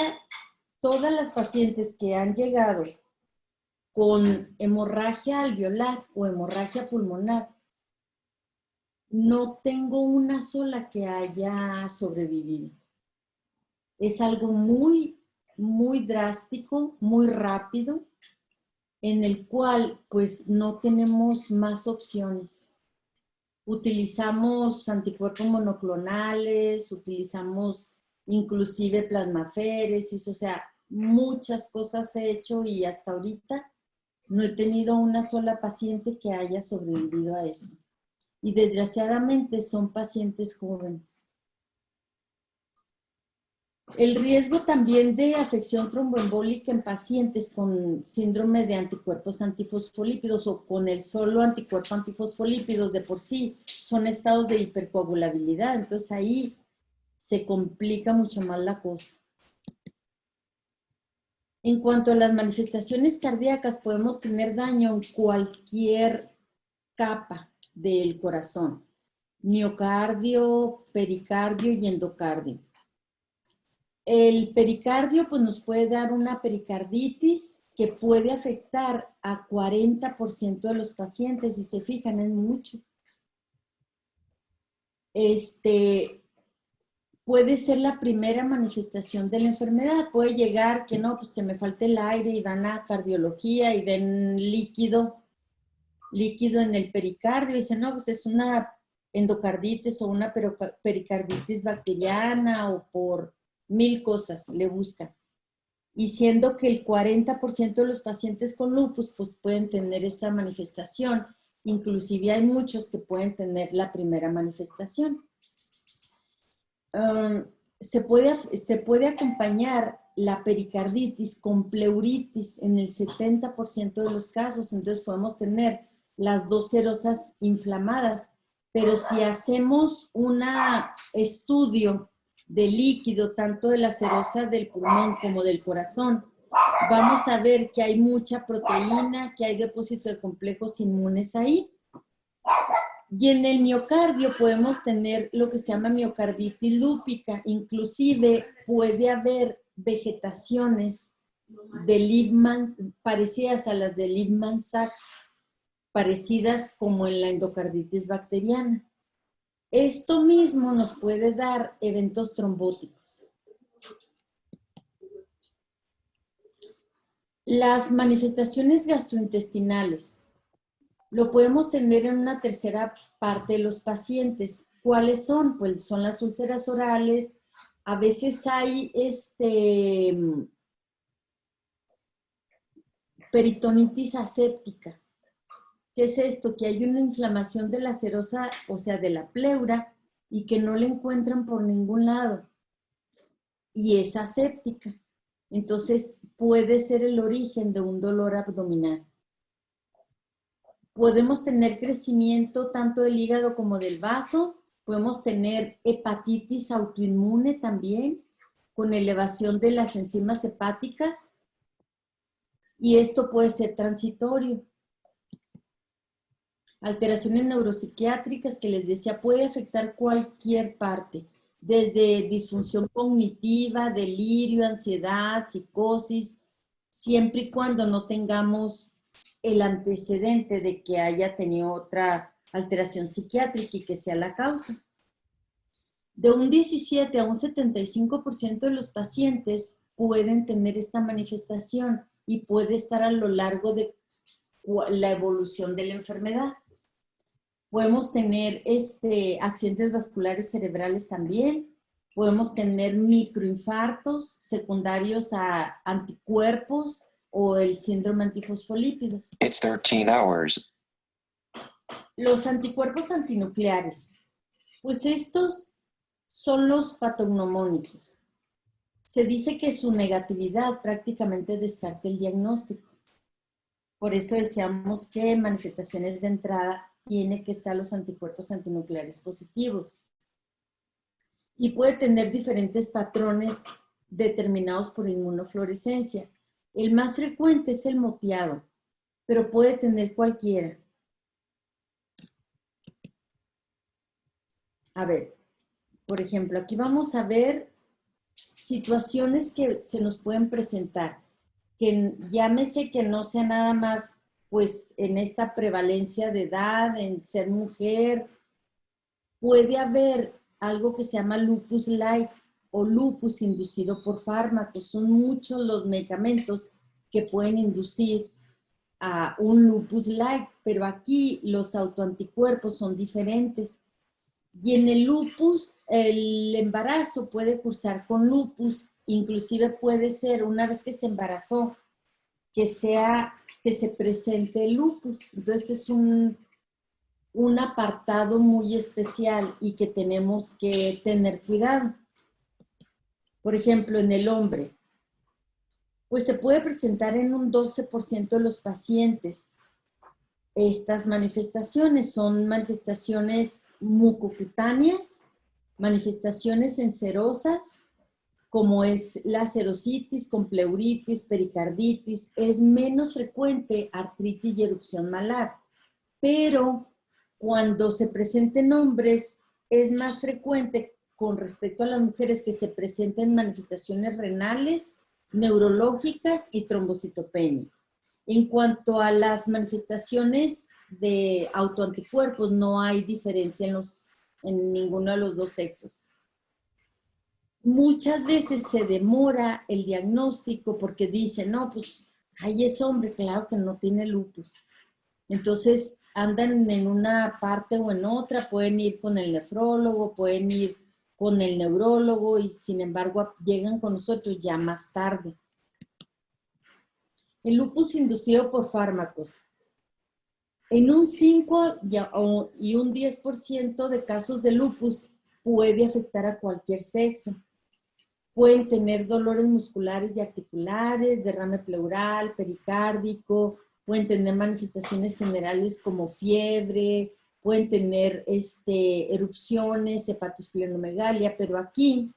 todas las pacientes que han llegado con hemorragia alveolar o hemorragia pulmonar, no tengo una sola que haya sobrevivido. Es algo muy, muy drástico, muy rápido, en el cual pues no tenemos más opciones. Utilizamos anticuerpos monoclonales, utilizamos inclusive plasmaféresis, o sea, muchas cosas he hecho y hasta ahorita no he tenido una sola paciente que haya sobrevivido a esto. Y desgraciadamente son pacientes jóvenes. El riesgo también de afección tromboembólica en pacientes con síndrome de anticuerpos antifosfolípidos o con el solo anticuerpo antifosfolípidos de por sí son estados de hipercoagulabilidad. Entonces ahí se complica mucho más la cosa. En cuanto a las manifestaciones cardíacas, podemos tener daño en cualquier capa del corazón. Miocardio, pericardio y endocardio. El pericardio pues, nos puede dar una pericarditis que puede afectar a 40% de los pacientes. Si se fijan, es mucho. Puede ser la primera manifestación de la enfermedad. Puede llegar que no, pues que me falte el aire y van a cardiología y ven líquido en el pericardio y dicen, no, pues es una endocarditis o una pericarditis bacteriana o por 1000 cosas le buscan. Y siendo que el 40% de los pacientes con lupus pues pueden tener esa manifestación. Inclusive hay muchos que pueden tener la primera manifestación. Se puede acompañar la pericarditis con pleuritis en el 70% de los casos, entonces podemos tener las dos serosas inflamadas, pero si hacemos un estudio de líquido, tanto de la serosa del pulmón como del corazón, vamos a ver que hay mucha proteína, que hay depósito de complejos inmunes ahí. Y en el miocardio podemos tener lo que se llama miocarditis lúpica. Inclusive puede haber vegetaciones de Liebman, parecidas a las de Liebman-Sachs, parecidas como en la endocarditis bacteriana. Esto mismo nos puede dar eventos trombóticos. Las manifestaciones gastrointestinales lo podemos tener en una tercera parte de los pacientes. ¿Cuáles son? Pues son las úlceras orales. A veces hay peritonitis aséptica. ¿Qué es esto? Que hay una inflamación de la serosa, o sea, de la pleura, y que no la encuentran por ningún lado. Y es aséptica. Entonces, puede ser el origen de un dolor abdominal. Podemos tener crecimiento tanto del hígado como del vaso. Podemos tener hepatitis autoinmune también, con elevación de las enzimas hepáticas. Y esto puede ser transitorio. Alteraciones neuropsiquiátricas que les decía, puede afectar cualquier parte, desde disfunción cognitiva, delirio, ansiedad, psicosis, siempre y cuando no tengamos el antecedente de que haya tenido otra alteración psiquiátrica y que sea la causa. De un 17 a un 75% de los pacientes pueden tener esta manifestación y puede estar a lo largo de la evolución de la enfermedad. Podemos tener accidentes vasculares cerebrales también. Podemos tener microinfartos secundarios a anticuerpos o el síndrome antifosfolípidos.
It's 13 hours.
Los anticuerpos antinucleares. Pues estos son los patognomónicos. Se dice que su negatividad prácticamente descarta el diagnóstico. Por eso decíamos que en manifestaciones de entrada tiene que estar los anticuerpos antinucleares positivos. Y puede tener diferentes patrones determinados por inmunofluorescencia. El más frecuente es el moteado, pero puede tener cualquiera. A ver, por ejemplo, aquí vamos a ver situaciones que se nos pueden presentar. Que llámese que no sea nada más, pues, en esta prevalencia de edad, en ser mujer. Puede haber algo que se llama lupus light o lupus inducido por fármacos. Son muchos los medicamentos que pueden inducir a un lupus light, pero aquí los autoanticuerpos son diferentes. Y en el lupus, el embarazo puede cursar con lupus, inclusive puede ser una vez que se embarazó, que se presente el lupus. Entonces es un apartado muy especial y que tenemos que tener cuidado. Por ejemplo, en el hombre, pues se puede presentar en un 12% de los pacientes. Estas manifestaciones son manifestaciones mucocutáneas, manifestaciones encerosas, como es la serositis con pleuritis, pericarditis. Es menos frecuente artritis y erupción malar, pero cuando se presenten hombres es más frecuente con respecto a las mujeres que se presenten manifestaciones renales, neurológicas y trombocitopenia. En cuanto a las manifestaciones de autoanticuerpos, no hay diferencia en ninguno de los dos sexos. Muchas veces se demora el diagnóstico porque dicen, no, pues, ahí es hombre, claro que no tiene lupus. Entonces, andan en una parte o en otra, pueden ir con el nefrólogo, pueden ir con el neurólogo y sin embargo llegan con nosotros ya más tarde. El lupus inducido por fármacos. En un 5 y un 10% de casos de lupus puede afectar a cualquier sexo. Pueden tener dolores musculares y articulares, derrame pleural, pericárdico, pueden tener manifestaciones generales como fiebre, pueden tener erupciones, hepatosplenomegalia, pero aquí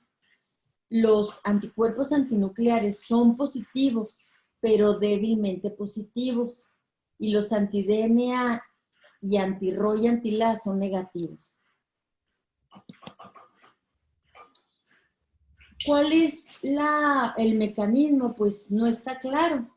los anticuerpos antinucleares son positivos, pero débilmente positivos, y los anti-DNA y anti-RO y anti-LA son negativos. ¿Cuál es el mecanismo? Pues no está claro.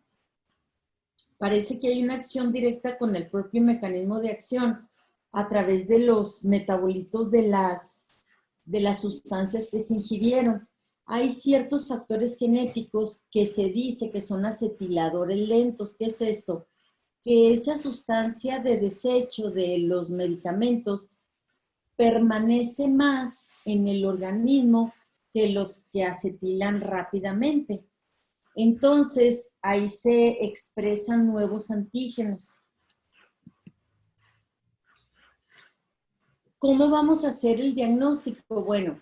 Parece que hay una acción directa con el propio mecanismo de acción a través de los metabolitos de las sustancias que se ingirieron. Hay ciertos factores genéticos que se dice que son acetiladores lentos. ¿Qué es esto? Que esa sustancia de desecho de los medicamentos permanece más en el organismo que los que acetilan rápidamente. Entonces, ahí se expresan nuevos antígenos. ¿Cómo vamos a hacer el diagnóstico? Bueno,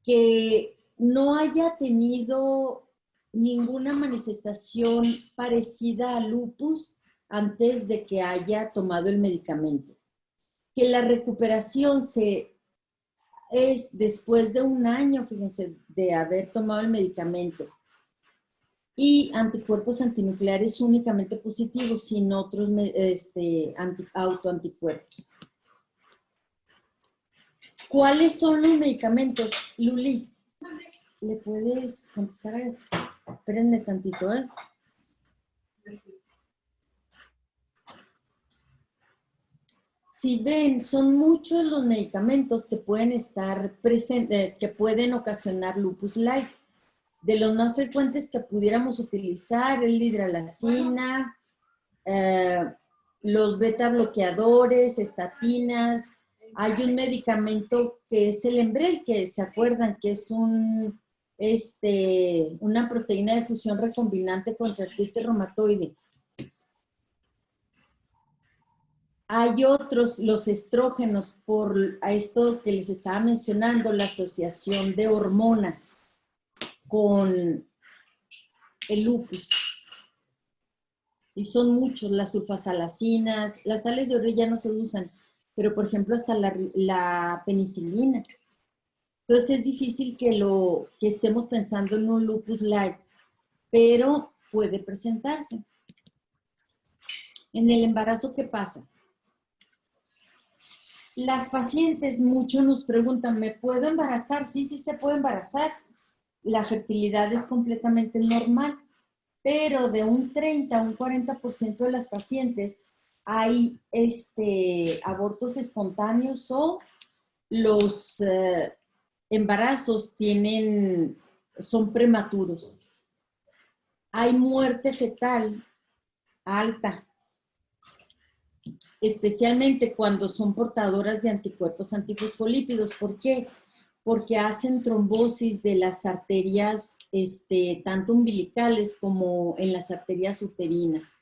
que no haya tenido ninguna manifestación parecida a lupus antes de que haya tomado el medicamento. Que la recuperación es después de un año, fíjense, de haber tomado el medicamento. Y anticuerpos antinucleares únicamente positivos, sin otros autoanticuerpos. ¿Cuáles son los medicamentos? Luli, ¿le puedes contestar a eso? Espérenme tantito, ¿eh? Si ven, son muchos los medicamentos que pueden estar presentes, que pueden ocasionar lupus light. De los más frecuentes que pudiéramos utilizar, el hidralazina, los beta bloqueadores, estatinas. Hay un medicamento que es el Enbrel, que se acuerdan que es una proteína de fusión recombinante contra artritis reumatoide. Hay otros, los estrógenos, por esto que les estaba mencionando, la asociación de hormonas con el lupus. Y son muchos, las sulfasalacinas, las sales de urea ya no se usan, pero por ejemplo hasta la penicilina. Entonces es difícil que estemos pensando en un lupus light, pero puede presentarse. En el embarazo, ¿qué pasa? Las pacientes mucho nos preguntan, ¿me puedo embarazar? Sí, sí se puede embarazar. La fertilidad es completamente normal, pero de un 30 a un 40% de las pacientes hay abortos espontáneos o los embarazos son prematuros. Hay muerte fetal alta, especialmente cuando son portadoras de anticuerpos antifosfolípidos. ¿Por qué? Porque hacen trombosis de las arterias, tanto umbilicales como en las arterias uterinas.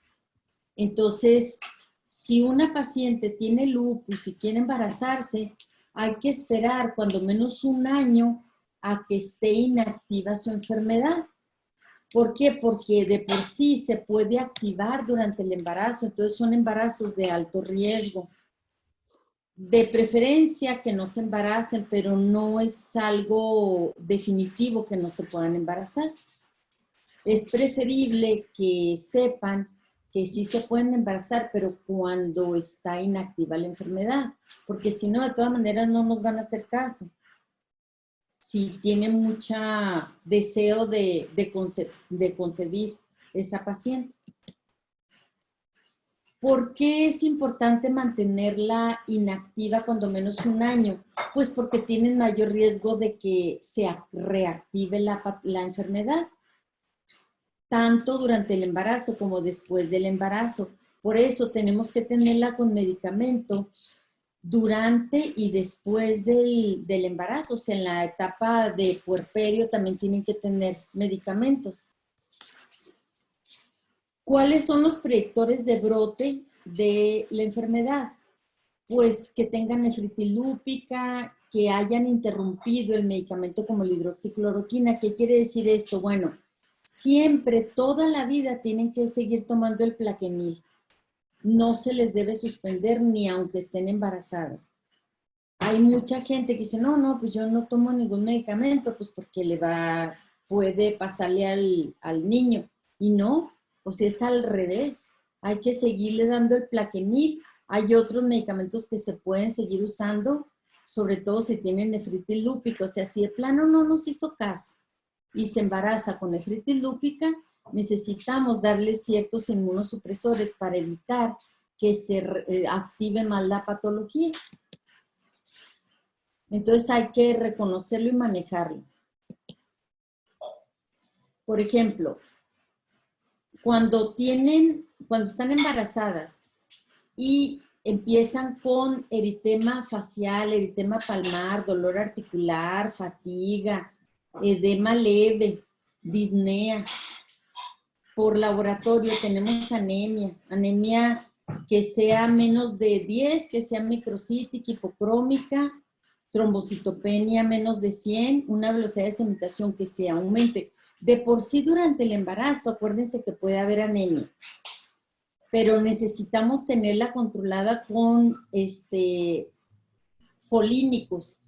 Entonces, si una paciente tiene lupus y quiere embarazarse, hay que esperar cuando menos un año a que esté inactiva su enfermedad. ¿Por qué? Porque de por sí se puede activar durante el embarazo, entonces son embarazos de alto riesgo. De preferencia que no se embaracen, pero no es algo definitivo que no se puedan embarazar. Es preferible que sepan que sí se pueden embarazar, pero cuando está inactiva la enfermedad, porque si no, de todas maneras no nos van a hacer caso. Si tiene mucho deseo de concebir esa paciente. ¿Por qué es importante mantenerla inactiva cuando menos un año? Pues porque tienen mayor riesgo de que se reactive la enfermedad, tanto durante el embarazo como después del embarazo. Por eso tenemos que tenerla con medicamento durante y después del embarazo. O sea, en la etapa de puerperio también tienen que tener medicamentos. ¿Cuáles son los predictores de brote de la enfermedad? Pues que tengan nefritis lúpica, que hayan interrumpido el medicamento como la hidroxicloroquina. ¿Qué quiere decir esto? Bueno, siempre, toda la vida tienen que seguir tomando el Plaquenil. No se les debe suspender ni aunque estén embarazadas. Hay mucha gente que dice, no, pues yo no tomo ningún medicamento, pues porque puede pasarle al niño. Y no, pues es al revés. Hay que seguirle dando el Plaquenil. Hay otros medicamentos que se pueden seguir usando, sobre todo si tienen nefritis lúpica. O sea, si de plano no nos hizo caso y se embaraza con nefritis lúpica, necesitamos darle ciertos inmunosupresores para evitar que se active más la patología. Entonces hay que reconocerlo y manejarlo. Por ejemplo, cuando están embarazadas y empiezan con eritema facial, eritema palmar, dolor articular, fatiga, edema leve, disnea. Por laboratorio tenemos anemia que sea menos de 10, que sea microcítica, hipocrómica, trombocitopenia menos de 100, una velocidad de sedimentación que se aumente. De por sí durante el embarazo, acuérdense que puede haber anemia, pero necesitamos tenerla controlada con folínicos,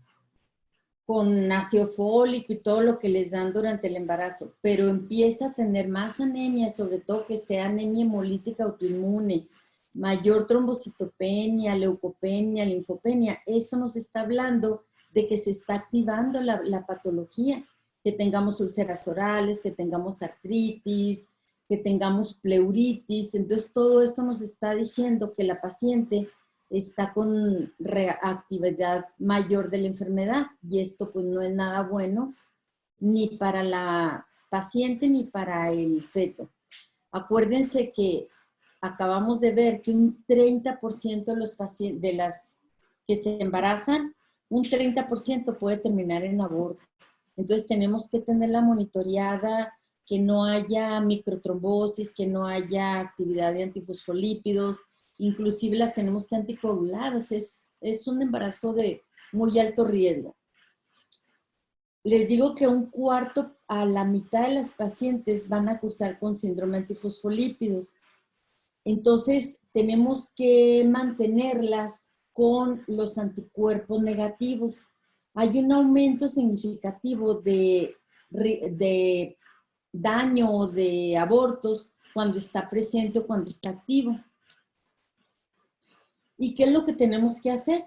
con ácido fólico y todo lo que les dan durante el embarazo, pero empieza a tener más anemia, sobre todo que sea anemia hemolítica autoinmune, mayor trombocitopenia, leucopenia, linfopenia. Eso nos está hablando de que se está activando la patología, que tengamos úlceras orales, que tengamos artritis, que tengamos pleuritis. Entonces todo esto nos está diciendo que la paciente está con reactividad mayor de la enfermedad, y esto pues no es nada bueno ni para la paciente ni para el feto. Acuérdense que acabamos de ver que un 30% de los pacientes, de las que se embarazan, un 30% puede terminar en aborto. Entonces tenemos que tenerla monitoreada, que no haya microtrombosis, que no haya actividad de antifosfolípidos, inclusive las tenemos que anticoagular. O sea, es un embarazo de muy alto riesgo. Les digo que un cuarto a la mitad de las pacientes van a cursar con síndrome antifosfolípidos. Entonces, tenemos que mantenerlas con los anticuerpos negativos. Hay un aumento significativo de daño o de abortos cuando está presente o cuando está activo. ¿Y qué es lo que tenemos que hacer?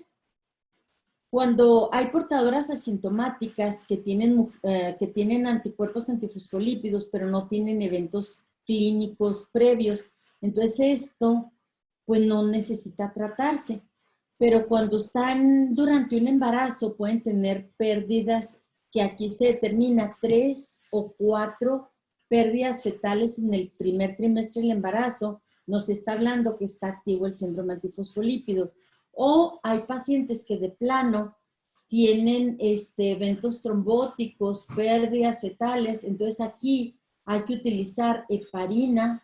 Cuando hay portadoras asintomáticas que tienen anticuerpos antifosfolípidos, pero no tienen eventos clínicos previos, entonces esto pues no necesita tratarse. Pero cuando están durante un embarazo pueden tener pérdidas, que aquí se determina 3 o 4 pérdidas fetales en el primer trimestre del embarazo. Nos está hablando que está activo el síndrome antifosfolípido. O hay pacientes que de plano tienen eventos trombóticos, pérdidas fetales. Entonces aquí hay que utilizar heparina,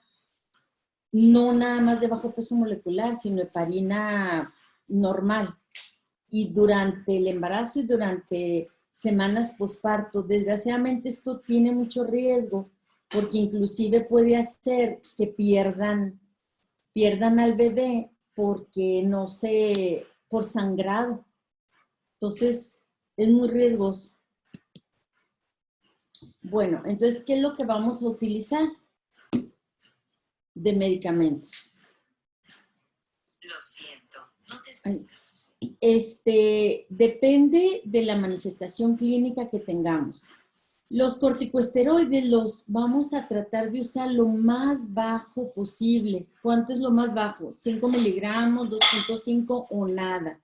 no nada más de bajo peso molecular, sino heparina normal. Y durante el embarazo y durante semanas posparto, desgraciadamente esto tiene mucho riesgo, porque inclusive puede hacer que pierdan al bebé porque por sangrado. Entonces, es muy riesgoso. Bueno, entonces, ¿qué es lo que vamos a utilizar de medicamentos?
Lo siento, no te...
Depende de la manifestación clínica que tengamos. Los corticosteroides los vamos a tratar de usar lo más bajo posible. ¿Cuánto es lo más bajo? 5 miligramos, 2.5 o nada.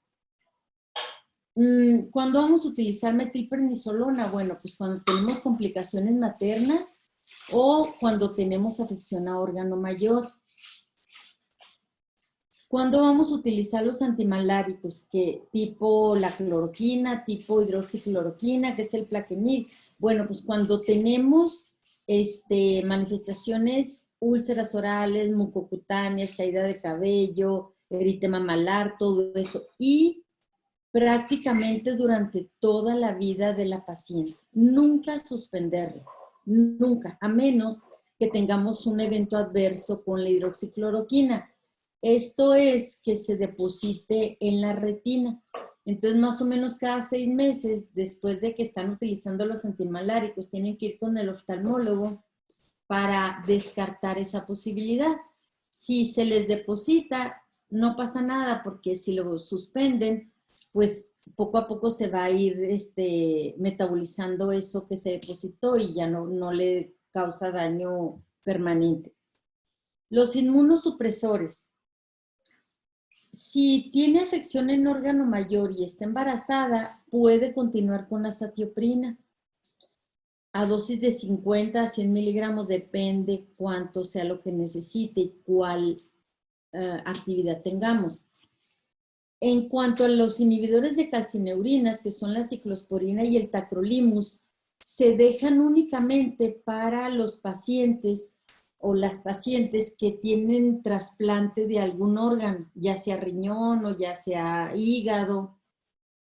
¿Cuándo vamos a utilizar metilprednisolona? Bueno, pues cuando tenemos complicaciones maternas o cuando tenemos afección a órgano mayor. ¿Cuándo vamos a utilizar los antimaláricos? Tipo la cloroquina, tipo hidroxicloroquina, que es el Plaquenil. Bueno, pues cuando tenemos manifestaciones úlceras orales, mucocutáneas, caída de cabello, eritema malar, todo eso. Y prácticamente durante toda la vida de la paciente. Nunca suspenderlo, nunca, a menos que tengamos un evento adverso con la hidroxicloroquina. Esto es que se deposite en la retina. Entonces, más o menos cada 6 meses, después de que están utilizando los antimaláricos, tienen que ir con el oftalmólogo para descartar esa posibilidad. Si se les deposita, no pasa nada, porque si lo suspenden, pues poco a poco se va a ir metabolizando eso que se depositó y ya no le causa daño permanente. Los inmunosupresores. Si tiene afección en órgano mayor y está embarazada, puede continuar con azatioprina a dosis de 50 a 100 miligramos, depende cuánto sea lo que necesite y cuál actividad tengamos. En cuanto a los inhibidores de calcineurinas, que son la ciclosporina y el tacrolimus, se dejan únicamente para los pacientes o las pacientes que tienen trasplante de algún órgano, ya sea riñón o ya sea hígado,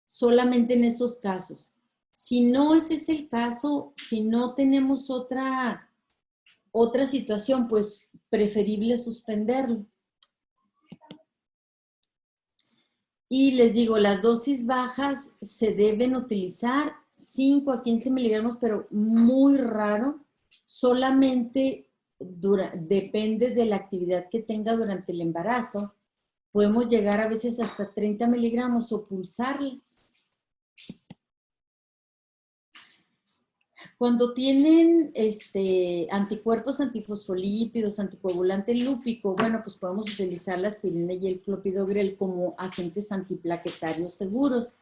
solamente en esos casos. Si no ese es el caso, si no tenemos otra situación, pues preferible suspenderlo. Y les digo, las dosis bajas se deben utilizar 5 a 15 miligramos, pero muy raro. Solamente depende de la actividad que tenga durante el embarazo. Podemos llegar a veces hasta 30 miligramos o pulsarlas. Cuando tienen anticuerpos antifosfolípidos, anticoagulante lúpico, bueno, pues podemos utilizar la aspirina y el clopidogrel como agentes antiplaquetarios seguros.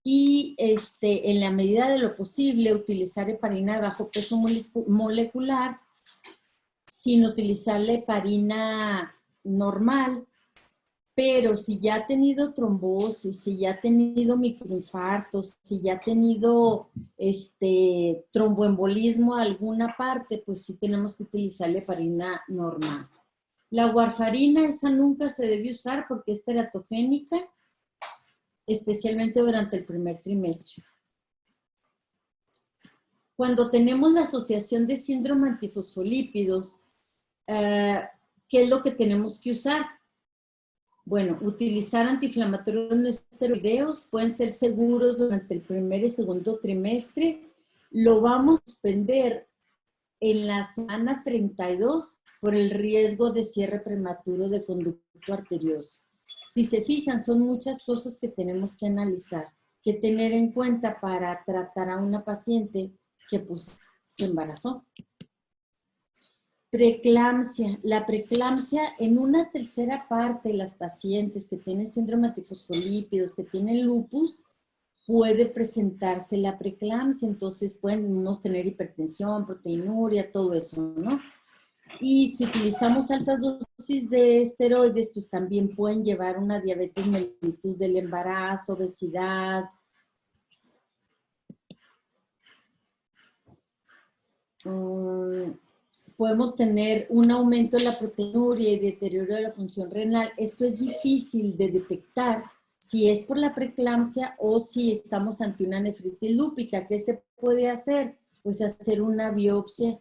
Y en la medida de lo posible, utilizar heparina de bajo peso molecular sin utilizar la heparina normal. Pero si ya ha tenido trombosis, si ya ha tenido microinfartos, si ya ha tenido tromboembolismo a alguna parte, pues sí tenemos que utilizar la heparina normal. La warfarina, esa nunca se debe usar porque es teratogénica, especialmente durante el primer trimestre. Cuando tenemos la asociación de síndrome antifosfolípidos, ¿qué es lo que tenemos que usar? Bueno, utilizar antiinflamatorios no esteroideos pueden ser seguros durante el primer y segundo trimestre. Lo vamos a suspender en la semana 32 por el riesgo de cierre prematuro de conducto arterioso. Si se fijan, son muchas cosas que tenemos que analizar, que tener en cuenta para tratar a una paciente que pues se embarazó. Preeclampsia. La preeclampsia en una tercera parte de las pacientes que tienen síndrome antifosfolípidos, que tienen lupus, puede presentarse la preeclampsia. Entonces podemos tener hipertensión, proteinuria, todo eso, ¿no? Y si utilizamos altas dosis de esteroides, pues también pueden llevar una diabetes mellitus del embarazo, obesidad. Podemos tener un aumento de la proteinuria y deterioro de la función renal. Esto es difícil de detectar si es por la preeclampsia o si estamos ante una nefritis lúpica. ¿Qué se puede hacer? Pues hacer una biopsia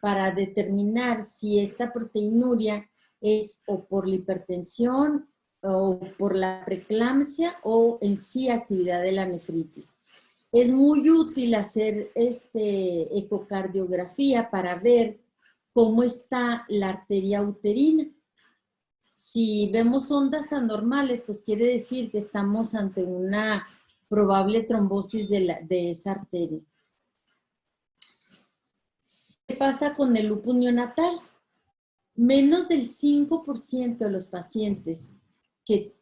para determinar si esta proteinuria es o por la hipertensión o por la preeclampsia o en sí actividad de la nefritis. Es muy útil hacer ecocardiografía para ver cómo está la arteria uterina. Si vemos ondas anormales, pues quiere decir que estamos ante una probable trombosis de esa arteria. ¿Qué pasa con el lupus neonatal? Menos del 5% de los pacientes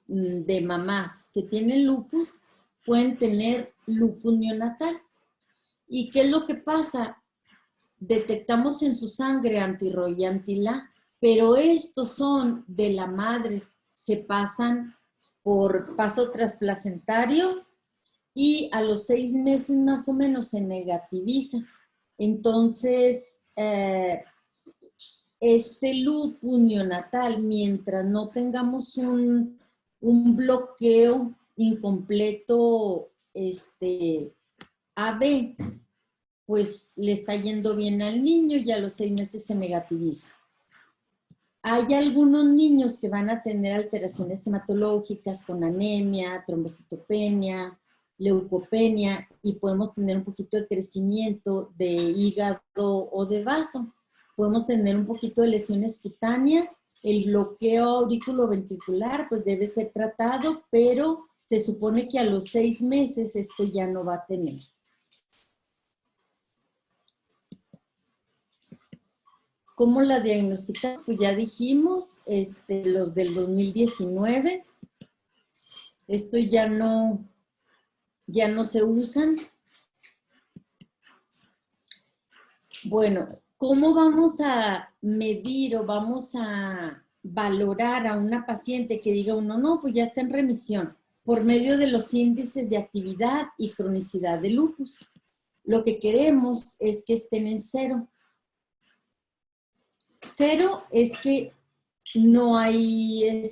de mamás que tienen lupus pueden tener lupus neonatal. ¿Y qué es lo que pasa? Detectamos en su sangre anti-ROY y anti-LA, pero estos son de la madre, se pasan por paso transplacentario y a los 6 meses más o menos se negativiza. Entonces, este lupus neonatal, mientras no tengamos un bloqueo incompleto AB, pues le está yendo bien al niño y a los 6 meses se negativiza. Hay algunos niños que van a tener alteraciones hematológicas con anemia, trombocitopenia, leucopenia, y podemos tener un poquito de crecimiento de hígado o de vaso. Podemos tener un poquito de lesiones cutáneas. El bloqueo auriculoventricular pues debe ser tratado, pero se supone que a los 6 meses esto ya no va a tener. ¿Cómo la diagnosticamos? Pues ya dijimos, los del 2019. Esto ya no se usan. Bueno, ¿cómo vamos a medir o vamos a valorar a una paciente que diga uno, no, pues ya está en remisión? Por medio de los índices de actividad y cronicidad de lupus. Lo que queremos es que estén en 0. 0 es que no hay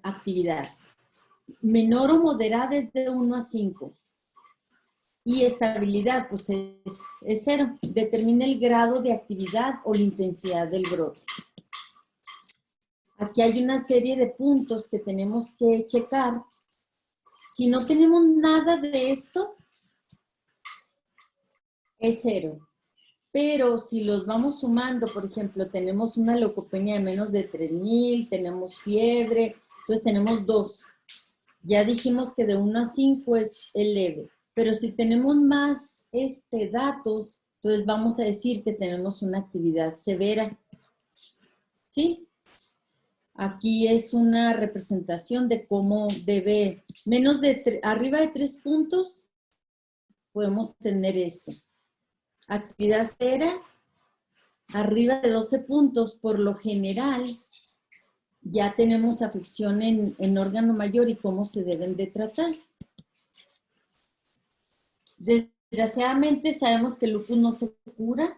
actividad. Menor o moderada es de 1 a 5. Y estabilidad, pues es 0. Determina el grado de actividad o la intensidad del brote. Aquí hay una serie de puntos que tenemos que checar. Si no tenemos nada de esto, es 0. Pero si los vamos sumando, por ejemplo, tenemos una leucopenia de menos de 3,000, tenemos fiebre, entonces tenemos 2. Ya dijimos que de 1 a 5 es el leve. Pero si tenemos más datos, entonces vamos a decir que tenemos una actividad severa. ¿Sí? Aquí es una representación de cómo debe, arriba de 3 puntos, podemos tener esto. Actividad severa, arriba de 12 puntos, por lo general, ya tenemos afección en órgano mayor y cómo se deben de tratar. Desgraciadamente sabemos que el lupus no se cura.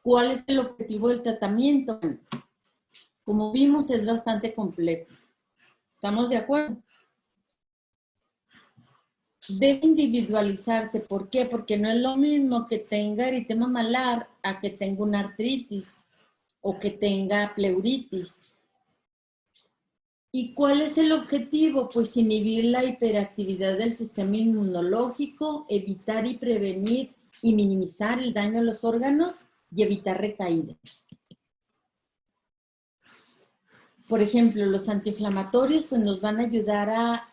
¿Cuál es el objetivo del tratamiento? Como vimos, es bastante complejo. ¿Estamos de acuerdo? Debe individualizarse. ¿Por qué? Porque no es lo mismo que tenga eritema malar a que tenga una artritis o que tenga pleuritis. ¿Y cuál es el objetivo? Pues inhibir la hiperactividad del sistema inmunológico, evitar y prevenir y minimizar el daño a los órganos y evitar recaídas. Por ejemplo, los antiinflamatorios pues nos van a ayudar a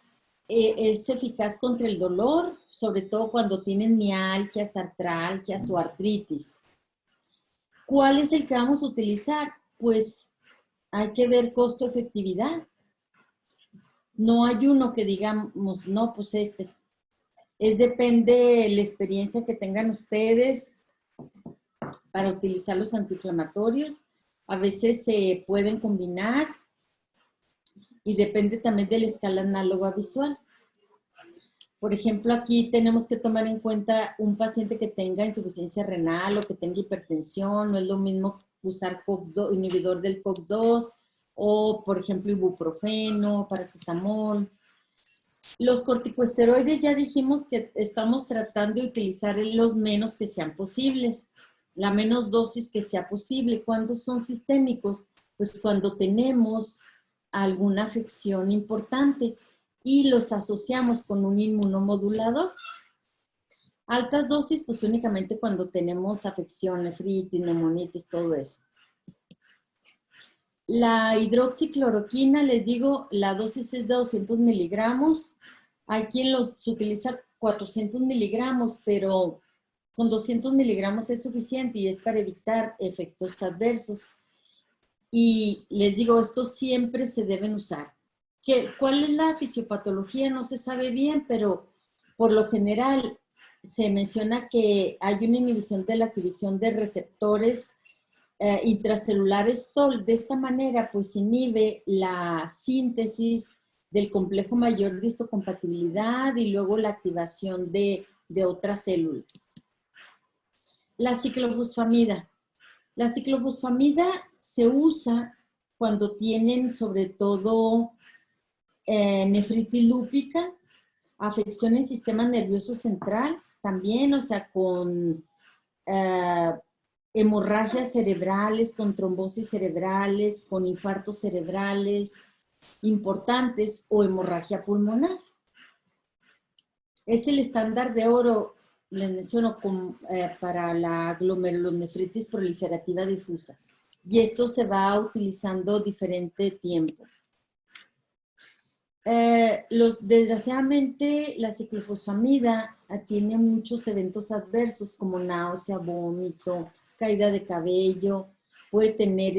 es eficaz contra el dolor, sobre todo cuando tienen mialgias, artralgias o artritis. ¿Cuál es el que vamos a utilizar? Pues hay que ver costo-efectividad. No hay uno que digamos, no, pues depende de la experiencia que tengan ustedes para utilizar los antiinflamatorios. A veces se pueden combinar y depende también de la escala análoga visual. Por ejemplo, aquí tenemos que tomar en cuenta un paciente que tenga insuficiencia renal o que tenga hipertensión. No es lo mismo usar inhibidor del COX-2 o, por ejemplo, ibuprofeno, paracetamol. Los corticosteroides ya dijimos que estamos tratando de utilizar los menos que sean posibles, la menos dosis que sea posible. ¿Cuándo son sistémicos? Pues cuando tenemos alguna afección importante y los asociamos con un inmunomodulador. Altas dosis, pues únicamente cuando tenemos afección, nefritis, neumonitis, todo eso. La hidroxicloroquina, les digo, la dosis es de 200 miligramos. Hay quien se utiliza 400 miligramos, pero con 200 miligramos es suficiente y es para evitar efectos adversos. Y les digo, estos siempre se deben usar. ¿Cuál es la fisiopatología? No se sabe bien, pero por lo general se menciona que hay una inhibición de la activación de receptores intracelulares TOL. De esta manera, pues inhibe la síntesis del complejo mayor de histocompatibilidad y luego la activación de de otras células. La ciclofosfamida. La ciclofosfamida se usa cuando tienen sobre todo nefritis lúpica, afección en el sistema nervioso central, también, o sea, con hemorragias cerebrales, con trombosis cerebrales, con infartos cerebrales importantes o hemorragia pulmonar. Es el estándar de oro, les menciono, para la glomerulonefritis proliferativa difusa. Y esto se va utilizando diferente tiempo. Desgraciadamente, la ciclofosfamida tiene muchos eventos adversos como náusea, vómito, caída de cabello, puede tener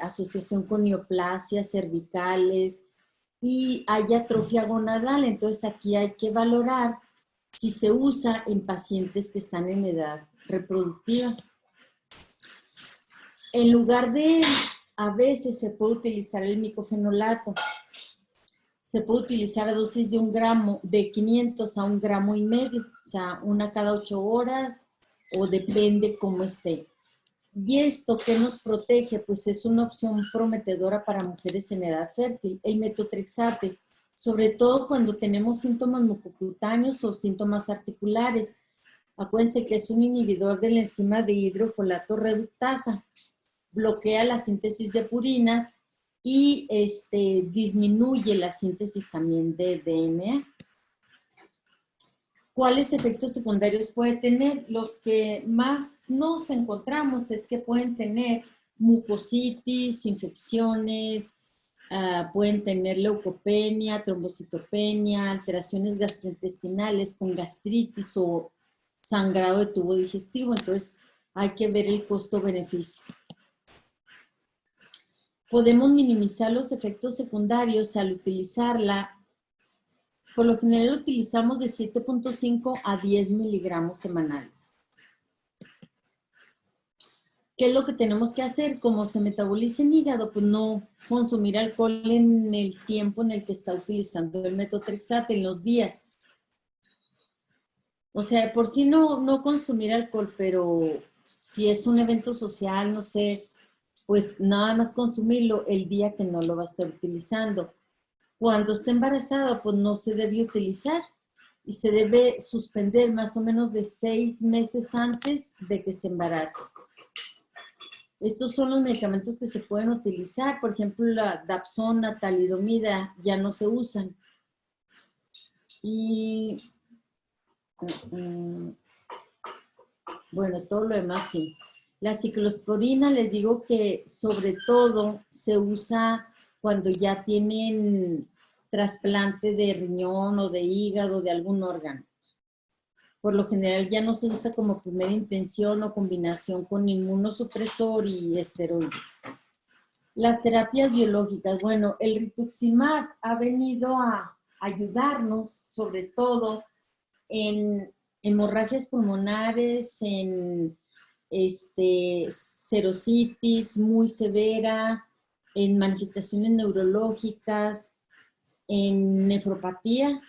asociación con neoplasias cervicales y hay atrofia gonadal. Entonces aquí hay que valorar si se usa en pacientes que están en edad reproductiva. En lugar de, a veces se puede utilizar el micofenolato. Se puede utilizar a dosis de 1 gramo, de 500 a 1,5 gramos, o sea, una cada 8 horas, o depende cómo esté. ¿Y esto qué nos protege? Pues es una opción prometedora para mujeres en edad fértil. El metotrexate, sobre todo cuando tenemos síntomas mucocutáneos o síntomas articulares. Acuérdense que es un inhibidor de la enzima de hidrofolato reductasa. Bloquea la síntesis de purinas y disminuye la síntesis también de DNA. ¿Cuáles efectos secundarios puede tener? Los que más nos encontramos es que pueden tener mucositis, infecciones, pueden tener leucopenia, trombocitopenia, alteraciones gastrointestinales con gastritis o sangrado de tubo digestivo. Entonces hay que ver el costo-beneficio. Podemos minimizar los efectos secundarios al utilizarla. Por lo general utilizamos de 7.5 a 10 miligramos semanales. ¿Qué es lo que tenemos que hacer? Como se metaboliza en hígado, pues no consumir alcohol en el tiempo en el que está utilizando el metotrexate, en los días. O sea, por sí no consumir alcohol, pero si es un evento social, no sé, pues nada más consumirlo el día que no lo va a estar utilizando. Cuando esté embarazada, pues no se debe utilizar y se debe suspender más o menos de 6 meses antes de que se embarace. Estos son los medicamentos que se pueden utilizar. Por ejemplo, la dapsona, talidomida, ya no se usan. Y bueno, todo lo demás sí. La ciclosporina, les digo que sobre todo se usa cuando ya tienen trasplante de riñón o de hígado, de algún órgano. Por lo general ya no se usa como primera intención o combinación con inmunosupresor y esteroides. Las terapias biológicas. Bueno, el rituximab ha venido a ayudarnos, sobre todo en hemorragias pulmonares, en serositis muy severa, en manifestaciones neurológicas, en nefropatía.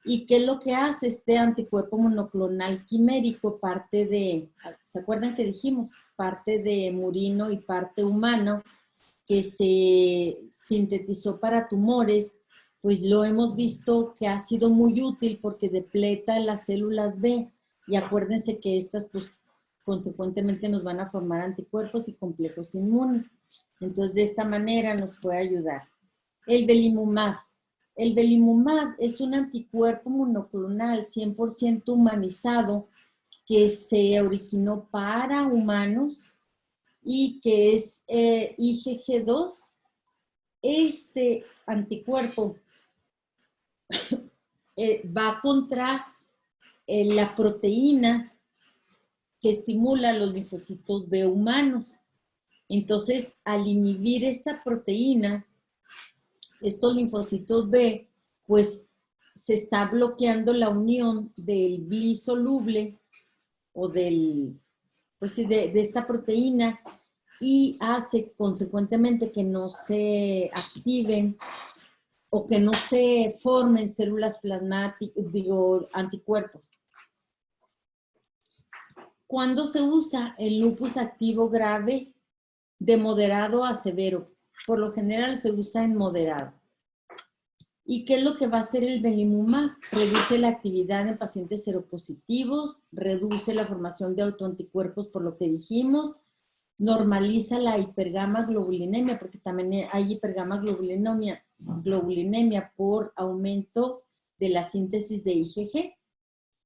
¿Y qué es lo que hace este anticuerpo monoclonal quimérico? Parte de, ¿se acuerdan que dijimos? Parte de murino y parte humano, que se sintetizó para tumores, pues lo hemos visto que ha sido muy útil porque depleta las células B. Y acuérdense que estas, pues, consecuentemente nos van a formar anticuerpos y complejos inmunes. Entonces, de esta manera nos puede ayudar. El belimumab. El belimumab es un anticuerpo monoclonal 100% humanizado que se originó para humanos y que es IgG2. Este anticuerpo va contra la proteína que estimula los linfocitos B humanos. Entonces, al inhibir esta proteína, estos linfocitos B, pues se está bloqueando la unión del bli soluble o del, pues sí, de esta proteína y hace consecuentemente que no se activen o que no se formen células plasmáticas, digo, anticuerpos. ¿Cuándo se usa el lupus activo grave de moderado a severo? Por lo general se usa en moderado. ¿Y qué es lo que va a hacer el belimumab? Reduce la actividad en pacientes seropositivos, reduce la formación de autoanticuerpos por lo que dijimos, normaliza la hipergamma-globulinemia, porque también hay hipergamma-globulinemia por aumento de la síntesis de IgG.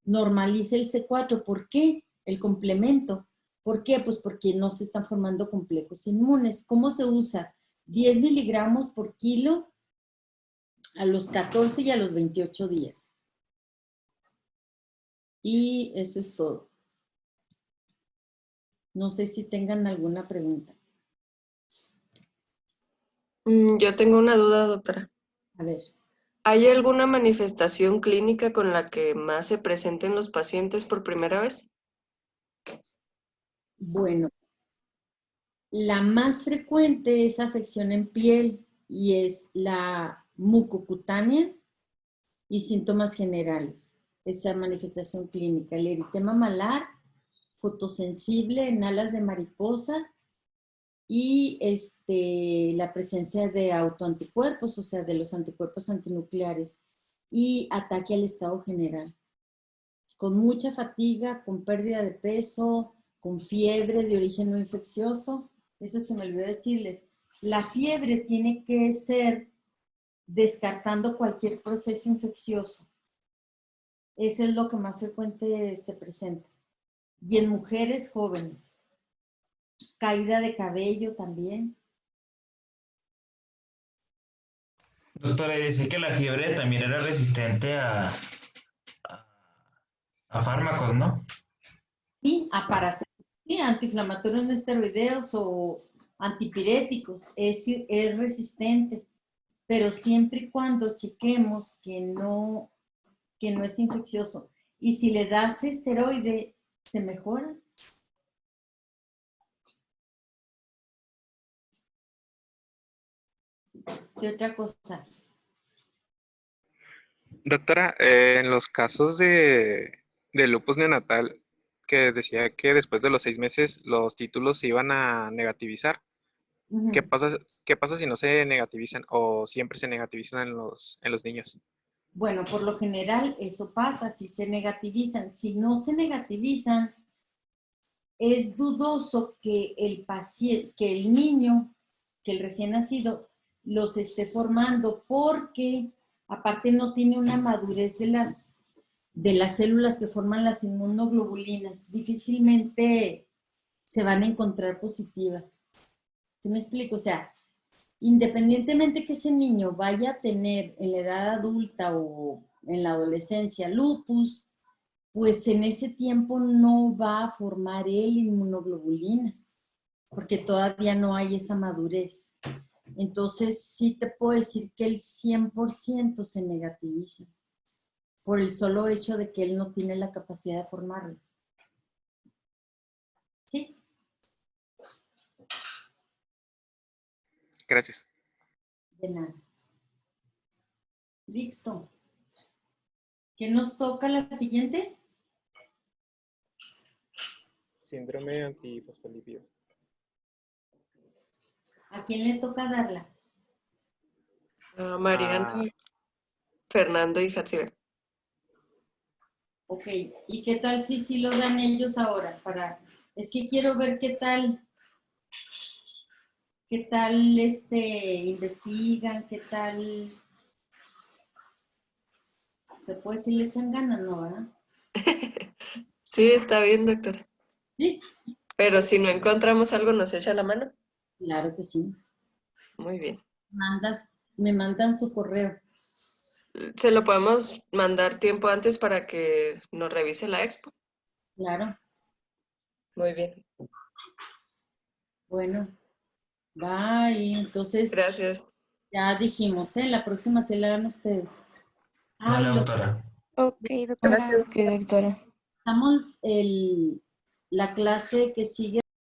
Normaliza el C4. ¿Por qué? El complemento. ¿Por qué? Pues porque no se están formando complejos inmunes. ¿Cómo se usa? 10 miligramos por kilo a los 14 y a los 28 días. Y eso es todo. No sé si tengan alguna pregunta.
Yo tengo una duda, doctora.
A ver.
¿Hay alguna manifestación clínica con la que más se presenten los pacientes por primera vez?
Bueno, la más frecuente es afección en piel y es la mucocutánea y síntomas generales. Esa manifestación clínica, el eritema malar, fotosensible en alas de mariposa y la presencia de autoanticuerpos, o sea, de los anticuerpos antinucleares y ataque al estado general. Con mucha fatiga, con pérdida de peso, con fiebre de origen no infeccioso. Eso se me olvidó decirles. La fiebre tiene que ser descartando cualquier proceso infeccioso. Eso es lo que más frecuente se presenta. Y en mujeres jóvenes. Caída de cabello también.
Doctora, dice que la fiebre también era resistente a fármacos, ¿no?
Sí, a paracetamol, sí, antiinflamatorios no esteroideos o antipiréticos. Es resistente, pero siempre y cuando chequemos que no es infeccioso. Y si le das esteroide, ¿se mejora? ¿Qué otra cosa?
Doctora, en los casos de lupus neonatal, que decía que después de los 6 meses los títulos se iban a negativizar,
Ujú.
qué pasa si no se negativizan o siempre se negativizan en los niños?
Bueno, por lo general eso pasa si se negativizan. Si no se negativizan, es dudoso que el paciente, que el niño, que el recién nacido, los esté formando porque aparte no tiene una madurez de las células que forman las inmunoglobulinas. Difícilmente se van a encontrar positivas. ¿Sí me explico? O sea, independientemente que ese niño vaya a tener en la edad adulta o en la adolescencia lupus, pues en ese tiempo no va a formar él inmunoglobulinas, porque todavía no hay esa madurez. Entonces, sí te puedo decir que el 100% se negativiza, por el solo hecho de que él no tiene la capacidad de formarlos. ¿Sí?
Gracias.
De nada. Listo. ¿Qué nos toca la siguiente?
Síndrome antifosfolípido.
¿A quién le toca darla?
Mariana, Fernando y Hatsiber.
Ok, ¿y qué tal si sí lo dan ellos ahora? Es que quiero ver qué tal investigan, qué tal, se puede decir le echan ganas, ¿no? ¿Verdad?
Sí, está bien, doctora.
Sí,
Pero si no encontramos algo, ¿nos echa la mano?
claro que sí.
Muy bien.
Me mandan su correo.
¿Se lo podemos mandar tiempo antes para que nos revise la expo?
Claro,
Muy bien.
bueno, bye. Entonces,
Gracias.
ya dijimos, la próxima se la dan ustedes.
Sale,
Ay,
doctora.
Ok, doctora.
Ok, doctora.
estamos la clase que sigue.